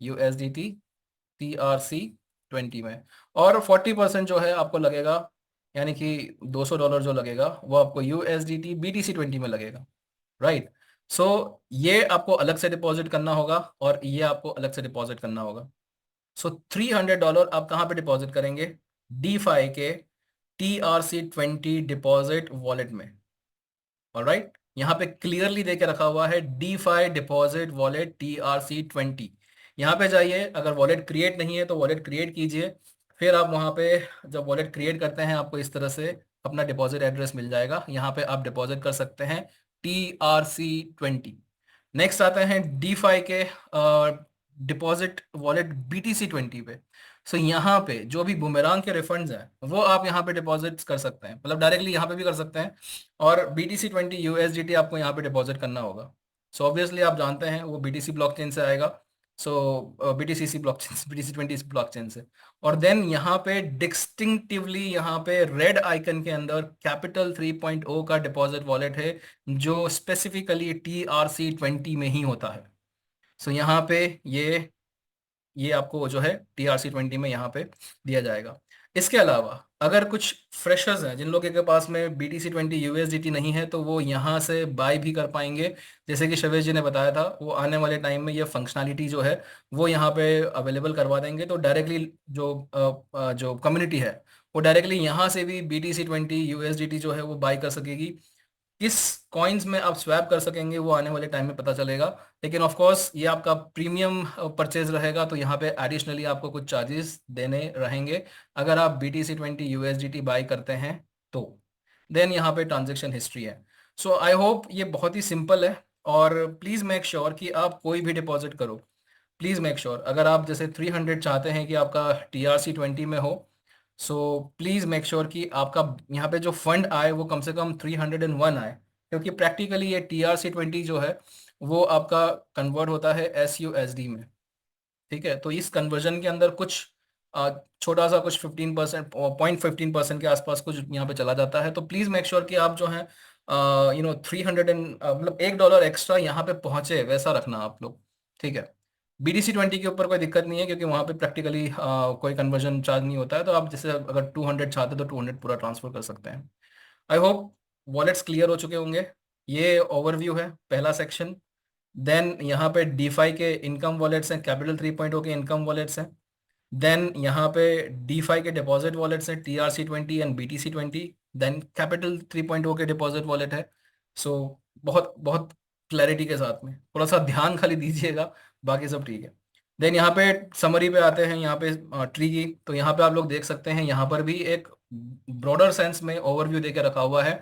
A: USDT TRC20 में। और 40% जो है आपको लगेगा, यानी कि $200 जो लगेगा वो आपको USDT BTC20 में लगेगा। राइट। सो ये आपको अलग से डिपॉजिट करना होगा और ये आपको अलग से डिपॉजिट करना होगा। सो $300 आप कहाँ पे डिपॉजिट करेंगे? DeFi के TRC20 डिपॉजिट वॉलेट में। ऑलराइट। यहाँ पे क्लियरली दे के रखा हुआ है DeFi डिपॉजिट वॉलेट TRC20। यहाँ पे जाइए, अगर वॉलेट क्रिएट नहीं है तो वॉलेट क्रिएट कीजिए। फिर आप वहाँ पे जब वॉलेट क्रिएट करते हैं आपको इस तरह से अपना डिपॉजिट एड्रेस मिल जाएगा, यहाँ पे आप डिपॉजिट कर सकते हैं TRC20। नेक्स्ट आते हैं DeFi के डिपॉजिट वॉलेट BTC20 पे। सो यहाँ पे जो भी बुमेरांग के रिफंड्स हैं वो आप यहाँ पे डिपॉजिट कर सकते हैं, मतलब डायरेक्टली यहाँ पे भी कर सकते हैं। और BTC20 USDT आपको यहाँ पे डिपॉजिट करना होगा। सो ऑब्वियसली आप जानते हैं वो BTC ब्लॉकचेन से आएगा। सो BTCC ब्लॉकचेन BTC20 ब्लॉकचेन से। और देन यहाँ पे डिस्टिंक्टिवली यहाँ पे रेड आइकन के अंदर Capital 3.0 का डिपॉजिट वॉलेट है, जो स्पेसिफिकली TRC20 में ही होता है। सो यहाँ पे ये आपको जो है TRC20 में यहाँ पे दिया जाएगा। इसके अलावा अगर कुछ फ्रेशर्स हैं जिन लोगों के पास में BTC20 USDT नहीं है, तो वो यहाँ से बाय भी कर पाएंगे। जैसे कि शवेश जी ने बताया था, वो आने वाले टाइम में ये फंक्शनैलिटी जो है वो यहाँ पे अवेलेबल करवा देंगे। तो डायरेक्टली जो कम्युनिटी है वो डायरेक्टली यहाँ से भी BTC20 USDT जो है वो बाय कर सकेगी। किस कॉइन्स में आप स्वैप कर सकेंगे वो आने वाले टाइम में पता चलेगा। लेकिन ऑफ कोर्स ये आपका प्रीमियम परचेज रहेगा, तो यहाँ पे एडिशनली आपको कुछ चार्जेस देने रहेंगे अगर आप BTC20 USDT बाय करते हैं तो। देन यहाँ पे ट्रांजेक्शन हिस्ट्री है। सो आई होप ये बहुत ही सिंपल है। और प्लीज़ मेक श्योर कि आप कोई भी डिपॉजिट करो, प्लीज़ मेक श्योर, अगर आप जैसे 300 चाहते हैं कि आपका TRC20 में हो, सो प्लीज़ मेक श्योर कि आपका यहाँ पे जो फंड आए वो कम से कम 301 आए। क्योंकि प्रैक्टिकली ये TRC20 जो है वो आपका कन्वर्ट होता है SUSD में। ठीक है। तो इस कन्वर्जन के अंदर कुछ छोटा सा कुछ 15%, 0.15% के आसपास कुछ यहाँ पे चला जाता है। तो प्लीज़ मेक श्योर कि आप जो है 300 मतलब $1 एक्स्ट्रा यहाँ पे पहुंचे वैसा रखना आप लोग। ठीक है। BTC20 के ऊपर कोई दिक्कत नहीं है, क्योंकि वहाँ पे प्रैक्टिकली कोई कन्वर्जन चार्ज नहीं होता है। तो आप जैसे अगर 200 चाहते हैं तो 200 पूरा ट्रांसफर कर सकते हैं। आई होप वॉलेट्स क्लियर हो चुके होंगे। ये ओवरव्यू है पहला सेक्शन। देन यहाँ पे DeFi के इनकम वॉलेट्स हैं, Capital 3.0 के इनकम वॉलेट्स हैं। देन यहाँ पे DeFi के डिपॉजिट वॉलेट्स हैं, TRC20 and BTC20। Then Capital 3.0 के डिपॉजिट वॉलेट है। सो बहुत बहुत क्लैरिटी के साथ में, थोड़ा सा ध्यान खाली दीजिएगा, बाकी सब ठीक है। देन यहाँ पे समरी पे आते हैं, यहाँ पे ट्री की। तो यहाँ पे आप लोग देख सकते हैं, यहाँ पर भी एक ब्रॉडर सेंस में ओवरव्यू देके रखा हुआ है।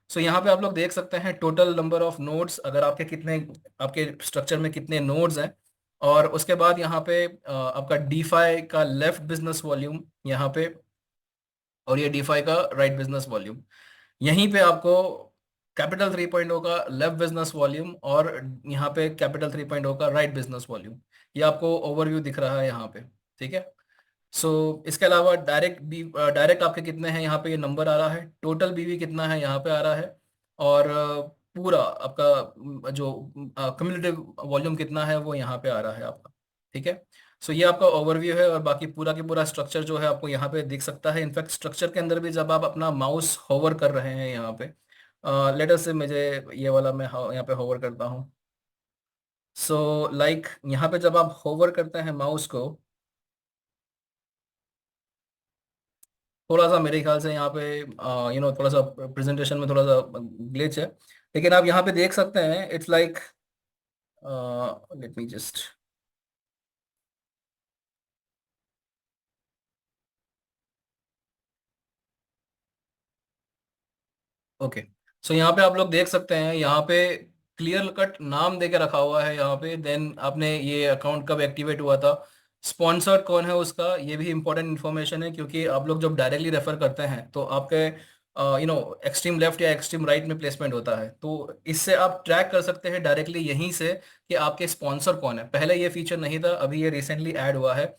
A: सो यहाँ पे आप लोग देख सकते हैं टोटल नंबर ऑफ नोड्स, अगर आपके कितने, आपके स्ट्रक्चर में कितने नोड्स हैं। और उसके बाद यहाँ पे आपका DeFi का लेफ्ट बिजनेस वॉल्यूम यहाँ पे, और ये DeFi का राइट बिजनेस वॉल्यूम। यहीं पे आपको Capital 3.0 का लेफ्ट बिजनेस वॉल्यूम और यहाँ पे Capital 3.0 का राइट बिजनेस वॉल्यूम, ये आपको ओवरव्यू दिख रहा है यहाँ पे। ठीक है। सो इसके अलावा डायरेक्ट आपके कितने हैं, यहाँ पे ये नंबर आ रहा है। टोटल BV कितना है यहाँ पे आ रहा है। और पूरा आपका जो कम्युनिटिव वॉल्यूम कितना है वो यहाँ पे आ रहा है आपका। ठीक है। सो ये आपका ओवरव्यू है, और बाकी पूरा के पूरा स्ट्रक्चर जो है आपको यहाँ पे दिख सकता है। इनफैक्ट स्ट्रक्चर के अंदर भी जब आप अपना माउस होवर कर रहे हैं यहाँ पे, लेटर से मुझे ये वाला मैं यहाँ पे होवर करता हूँ। सो लाइक यहाँ पे जब आप होवर करते हैं माउस को, थोड़ा सा मेरे ख्याल से यहाँ पे थोड़ा सा प्रेजेंटेशन में थोड़ा सा ग्लिच है। लेकिन आप यहाँ पे देख सकते हैं, it's like, let me just, okay, so यहाँ पे आप लोग देख सकते हैं, यहाँ पे क्लियर कट नाम दे के रखा हुआ है यहाँ पे। देन आपने ये अकाउंट कब एक्टिवेट हुआ था, स्पॉन्सर्ड कौन है उसका, ये भी इंपॉर्टेंट इन्फॉर्मेशन है, क्योंकि आप लोग जब डायरेक्टली रेफर करते हैं तो आपके एक्सट्रीम लेफ्ट या एक्सट्रीम राइट में प्लेसमेंट होता है, तो इससे आप ट्रैक कर सकते हैं डायरेक्टली यहीं से कि आपके स्पॉन्सर कौन है। पहले ये फीचर नहीं था, अभी ये रिसेंटली ऐड हुआ है।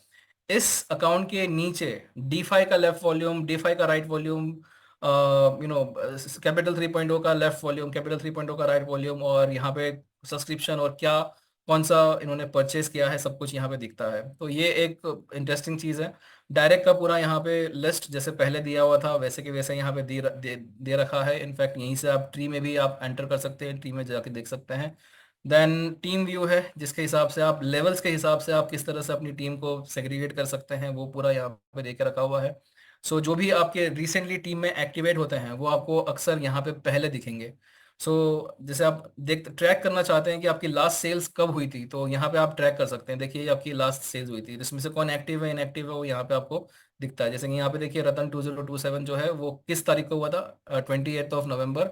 A: इस अकाउंट के नीचे डीफाई का लेफ्ट वॉल्यूम, डीफाई का राइट वॉल्यूम, कैपिटल 3.0 का लेफ्ट वॉल्यूम, कैपिटल 3.0 का राइट वॉल्यूम, और यहाँ पे सब्सक्रिप्शन और क्या कौन सा इन्होंने परचेज किया है, सब कुछ यहाँ पे दिखता है। तो ये एक इंटरेस्टिंग चीज़ है। डायरेक्ट का पूरा यहाँ पे लिस्ट जैसे पहले दिया हुआ था वैसे के वैसे यहाँ पे दे रखा है। इनफैक्ट यहीं से आप ट्री में भी आप एंटर कर सकते हैं, ट्री में जाके देख सकते हैं। देन टीम व्यू है, जिसके हिसाब से आप लेवल्स के हिसाब से आप किस तरह से अपनी टीम को सेग्रीगेट कर सकते हैं, वो पूरा यहाँ पे देके रखा हुआ है। सो जो भी आपके रिसेंटली टीम में एक्टिवेट होते हैं वो आपको अक्सर यहाँ पे पहले दिखेंगे। जैसे आप देख ट्रैक करना चाहते हैं कि आपकी लास्ट सेल्स कब हुई थी, तो यहाँ पे आप ट्रैक कर सकते हैं। देखिए आपकी लास्ट सेल्स हुई थी, इसमें से कौन एक्टिव है इनएक्टिव है वो यहाँ पे आपको दिखता है। जैसे कि यहाँ पे देखिए रतन 2027 जो है वो किस तारीख को हुआ था, 28 नवंबर।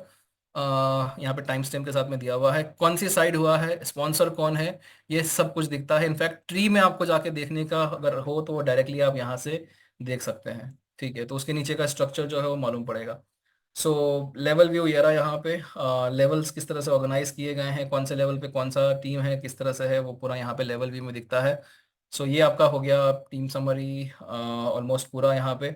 A: यहाँ पे टाइम स्टैम्प के साथ में दिया हुआ है, कौन सी साइड हुआ है, स्पॉन्सर कौन है, ये सब कुछ दिखता है। इनफैक्ट ट्री में आपको जाके देखने का अगर हो तो वो डायरेक्टली आप यहाँ से देख सकते हैं। ठीक है, तो उसके नीचे का स्ट्रक्चर जो है वो मालूम पड़ेगा। लेवल व्यू ये रहा यहाँ पे, लेवल्स किस तरह से ऑर्गेनाइज किए गए हैं, कौन से लेवल पे कौन सा टीम है, किस तरह से है, वो पूरा यहाँ पे लेवल व्यू में दिखता है। ये आपका हो गया टीम समरी ऑलमोस्ट पूरा यहाँ पे।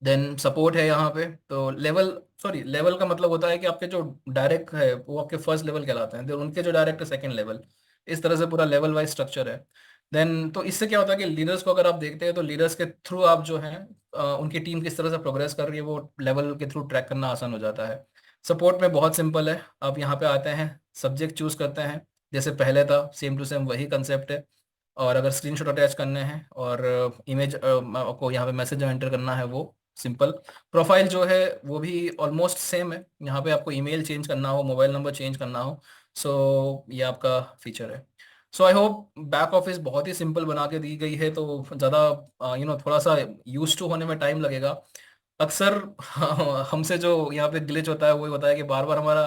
A: देन सपोर्ट है यहाँ पे, तो लेवल, सॉरी लेवल का मतलब होता है कि आपके जो डायरेक्ट है वो आपके फर्स्ट लेवल कहलाते हैं, देन उनके जो डायरेक्ट है सेकंड लेवल। इस तरह से पूरा लेवल वाइज स्ट्रक्चर है। देन तो इससे क्या होता है कि लीडर्स को अगर आप देखते हैं तो लीडर्स के थ्रू आप जो है उनकी टीम किस तरह से प्रोग्रेस कर रही है वो लेवल के थ्रू ट्रैक करना आसान हो जाता है। सपोर्ट में बहुत सिंपल है, आप यहाँ पे आते हैं, सब्जेक्ट चूज करते हैं, जैसे पहले था सेम टू सेम वही कंसेप्ट है। और अगर स्क्रीनशॉट अटैच करने हैं और इमेज को यहाँ पे मैसेज एंटर करना है वो सिंपल। प्रोफाइल जो है वो भी ऑलमोस्ट सेम है, यहाँ पे आपको ईमेल चेंज करना हो, मोबाइल नंबर चेंज करना हो, ये आपका फीचर है। आई होप बैक ऑफिस बहुत ही सिंपल बना के दी गई है, तो ज़्यादा थोड़ा सा यूज टू होने में टाइम लगेगा। अक्सर हमसे जो यहाँ पे ग्लिच होता है वो होता है कि बार बार हमारा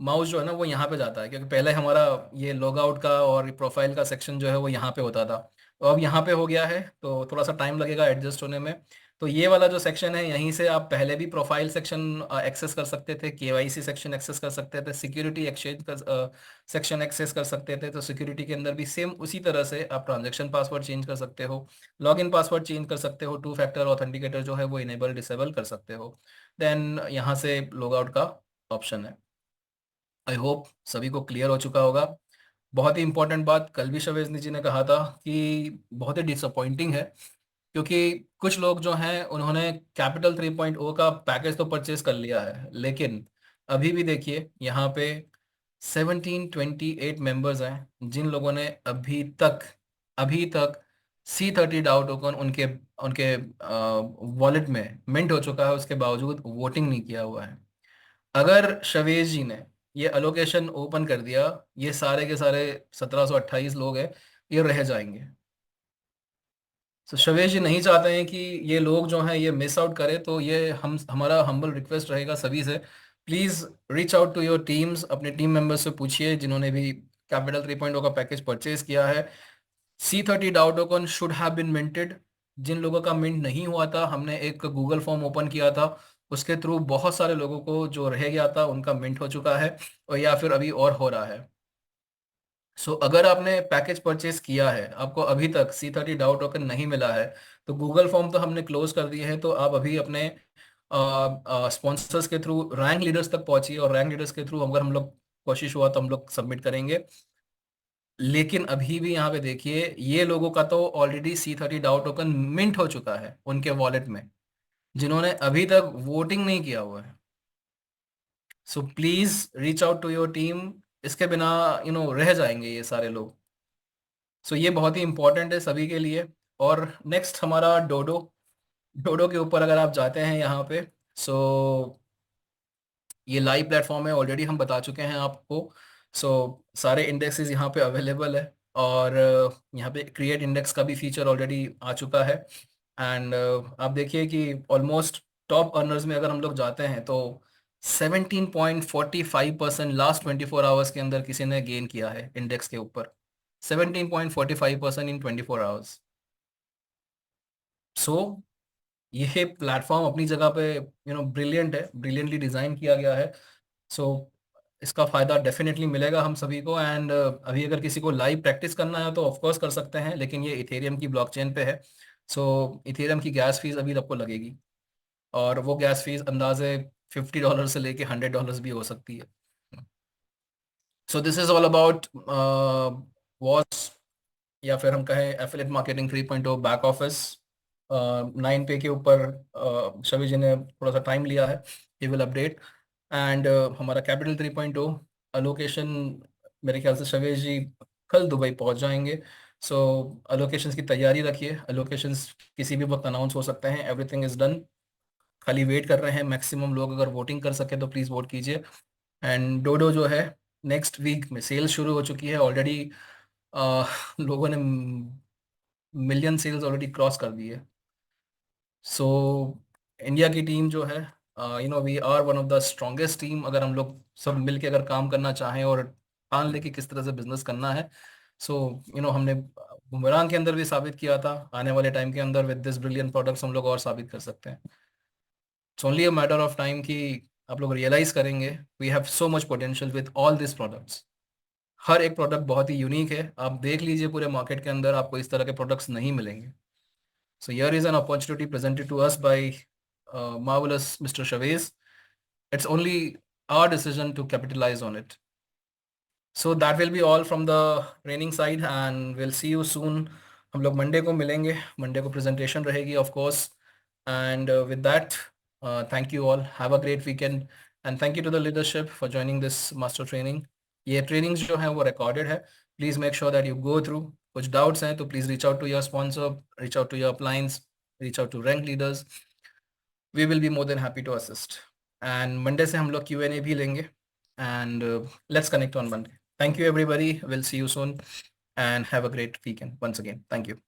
A: माउस जो है ना वो यहाँ पे जाता है, क्योंकि पहले हमारा ये लॉग आउट का और प्रोफाइल का सेक्शन जो है वो यहाँ पे होता था, तो अब यहाँ पे हो गया है, तो थोड़ा सा टाइम लगेगा एडजस्ट होने में। तो ये वाला जो सेक्शन है यहीं से आप पहले भी प्रोफाइल सेक्शन एक्सेस कर सकते थे, केवाईसी सेक्शन एक्सेस कर सकते थे, सिक्योरिटी एक्सचेंज का सेक्शन एक्सेस कर सकते थे। तो सिक्योरिटी के अंदर भी सेम उसी तरह से आप ट्रांजेक्शन पासवर्ड चेंज कर सकते हो, लॉगिन पासवर्ड चेंज कर सकते हो, टू फैक्टर ऑथेंटिकेटर जो है वो इनेबल डिसेबल कर सकते हो। देन यहाँ से लॉग आउट का ऑप्शन है। आई होप सभी को क्लियर हो चुका होगा। बहुत ही इंपॉर्टेंट बात कल भी शवेजनी जी ने कहा था कि बहुत ही डिसअपॉइंटिंग है, क्योंकि कुछ लोग जो हैं उन्होंने कैपिटल 3.0 का पैकेज तो परचेज कर लिया है, लेकिन अभी भी देखिए यहाँ पे 1728 मेंबर्स हैं जिन लोगों ने अभी तक C30 डाउ टोकन उनके उनके वॉलेट में मिंट हो चुका है, उसके बावजूद वोटिंग नहीं किया हुआ है। अगर शवेज जी ने ये अलोकेशन ओपन कर दिया, ये सारे के सारे 1728 लोग हैं, ये रह जाएंगे। तो शवेश जी नहीं चाहते हैं कि ये लोग जो हैं ये मिस आउट करें, तो ये हम हमारा हम्बल रिक्वेस्ट रहेगा सभी से, please reach out to your teams, अपने टीम मेंबर्स से पूछिए जिन्होंने भी कैपिटल 3.0 का पैकेज परचेज किया है। C30 DAO token should have been minted. जिन लोगों का मिंट नहीं हुआ था, हमने एक गूगल फॉर्म ओपन किया था, उसके थ्रू बहुत सारे लोगों को जो रह गया था उनका मिंट हो चुका है, और या फिर अभी और हो रहा है। अगर आपने पैकेज परचेज किया है, आपको अभी तक C30 डाउ टोकन नहीं मिला है, तो गूगल फॉर्म तो हमने क्लोज कर दिए हैं, तो आप अभी अपने स्पॉन्सर्स के थ्रू रैंक लीडर्स तक पहुंचिए, और रैंक लीडर्स के थ्रू अगर हम लोग कोशिश हुआ तो हम लोग सबमिट करेंगे। लेकिन अभी भी यहाँ पे देखिए ये लोगों का तो already C30 DAO token mint हो चुका है उनके वॉलेट में, जिन्होंने अभी तक वोटिंग नहीं किया हुआ है। Please reach out to your team, इसके बिना रह जाएंगे ये सारे लोग। ये बहुत ही इंपॉर्टेंट है सभी के लिए। और नेक्स्ट हमारा डोडो, डोडो के ऊपर अगर आप जाते हैं यहाँ पे, सो ये लाइव प्लेटफॉर्म है, ऑलरेडी हम बता चुके हैं आपको। सारे इंडेक्सेस यहाँ पे अवेलेबल है, और यहाँ पे क्रिएट इंडेक्स का भी फीचर ऑलरेडी आ चुका है। एंड आप देखिए कि ऑलमोस्ट टॉप अर्नर्स में अगर हम लोग जाते हैं तो 17.45% लास्ट 24 आवर्स के अंदर किसी ने गेन किया है इंडेक्स के ऊपर। 17.45% इन 24 आवर्स। सो ये प्लेटफॉर्म अपनी जगह पे ब्रिलियंट है, ब्रिलियंटली डिजाइन किया गया है। सो इसका फायदा डेफिनेटली मिलेगा हम सभी को। एंड अभी अगर किसी को लाइव प्रैक्टिस करना है तो ऑफ कोर्स कर सकते हैं, लेकिन ये इथेरियम की ब्लॉकचेन पे है। सो इथेरियम की गैस फीस अभी आपको लगेगी, और वो गैस फीस अंदाजे $50 से लेके $100 भी हो सकती है। So this is all about watch, या फिर हम कहें एफिलिएट मार्केटिंग 3.0 बैक ऑफिस 9 पे के ऊपर। शवि जी ने थोड़ा सा टाइम लिया है, ही विल अपडेट। एंड हमारा कैपिटल 3.0 अलोकेशन, मेरे ख्याल से शवेश जी कल दुबई पहुंच जाएंगे। सो अलोकेशंस की तैयारी रखिए, अलोकेशंस किसी भी वक्त अनाउंस हो सकते हैं, एवरीथिंग इज डन। खाली वेट कर रहे हैं, मैक्सिमम लोग अगर वोटिंग कर सके तो प्लीज़ वोट कीजिए। एंड डोडो जो है, नेक्स्ट वीक में सेल्स शुरू हो चुकी है ऑलरेडी। लोगों ने मिलियन सेल्स ऑलरेडी क्रॉस कर दी है। सो इंडिया की टीम जो है, we are one of the strongest team, अगर हम लोग सब मिलके अगर काम करना चाहें और ठान लेके किस तरह से बिजनेस करना है। सो हमने बुमरांग के अंदर भी साबित किया था, आने वाले टाइम के अंदर विद दिस ब्रिलियंट प्रोडक्ट्स हम लोग और साबित कर सकते हैं। It's only a matter of time कि आप लोग रियलाइज करेंगे we have so much potential with all this products. हर एक प्रोडक्ट बहुत ही यूनिक है, आप देख लीजिए पूरे मार्केट के अंदर आपको इस तरह के प्रोडक्ट्स नहीं मिलेंगे। So here is an opportunity presented to us by marvelous Mr. Chavez. It's only our decision to capitalize on it. So that will be all from the training side and we'll see you soon. हम लोग मंडे को मिलेंगे, मंडे को प्रेजेंटेशन रहेगी of course. And with that, thank you all, have a great weekend and thank you to the leadership for joining this master training. ये ट्रेनिंग्स जो हैं वो रिकॉर्डेड है, please make sure that you go through. कुछ डाउट्स हैं तो please reach out to your sponsor, reach out to your uplines, reach out to rank leaders. We will be more than happy to assist. And Monday से हम लोग Q&A भी लेंगे। And let's connect on Monday. Thank you, everybody. We'll see you soon and have a great weekend once again. Thank you.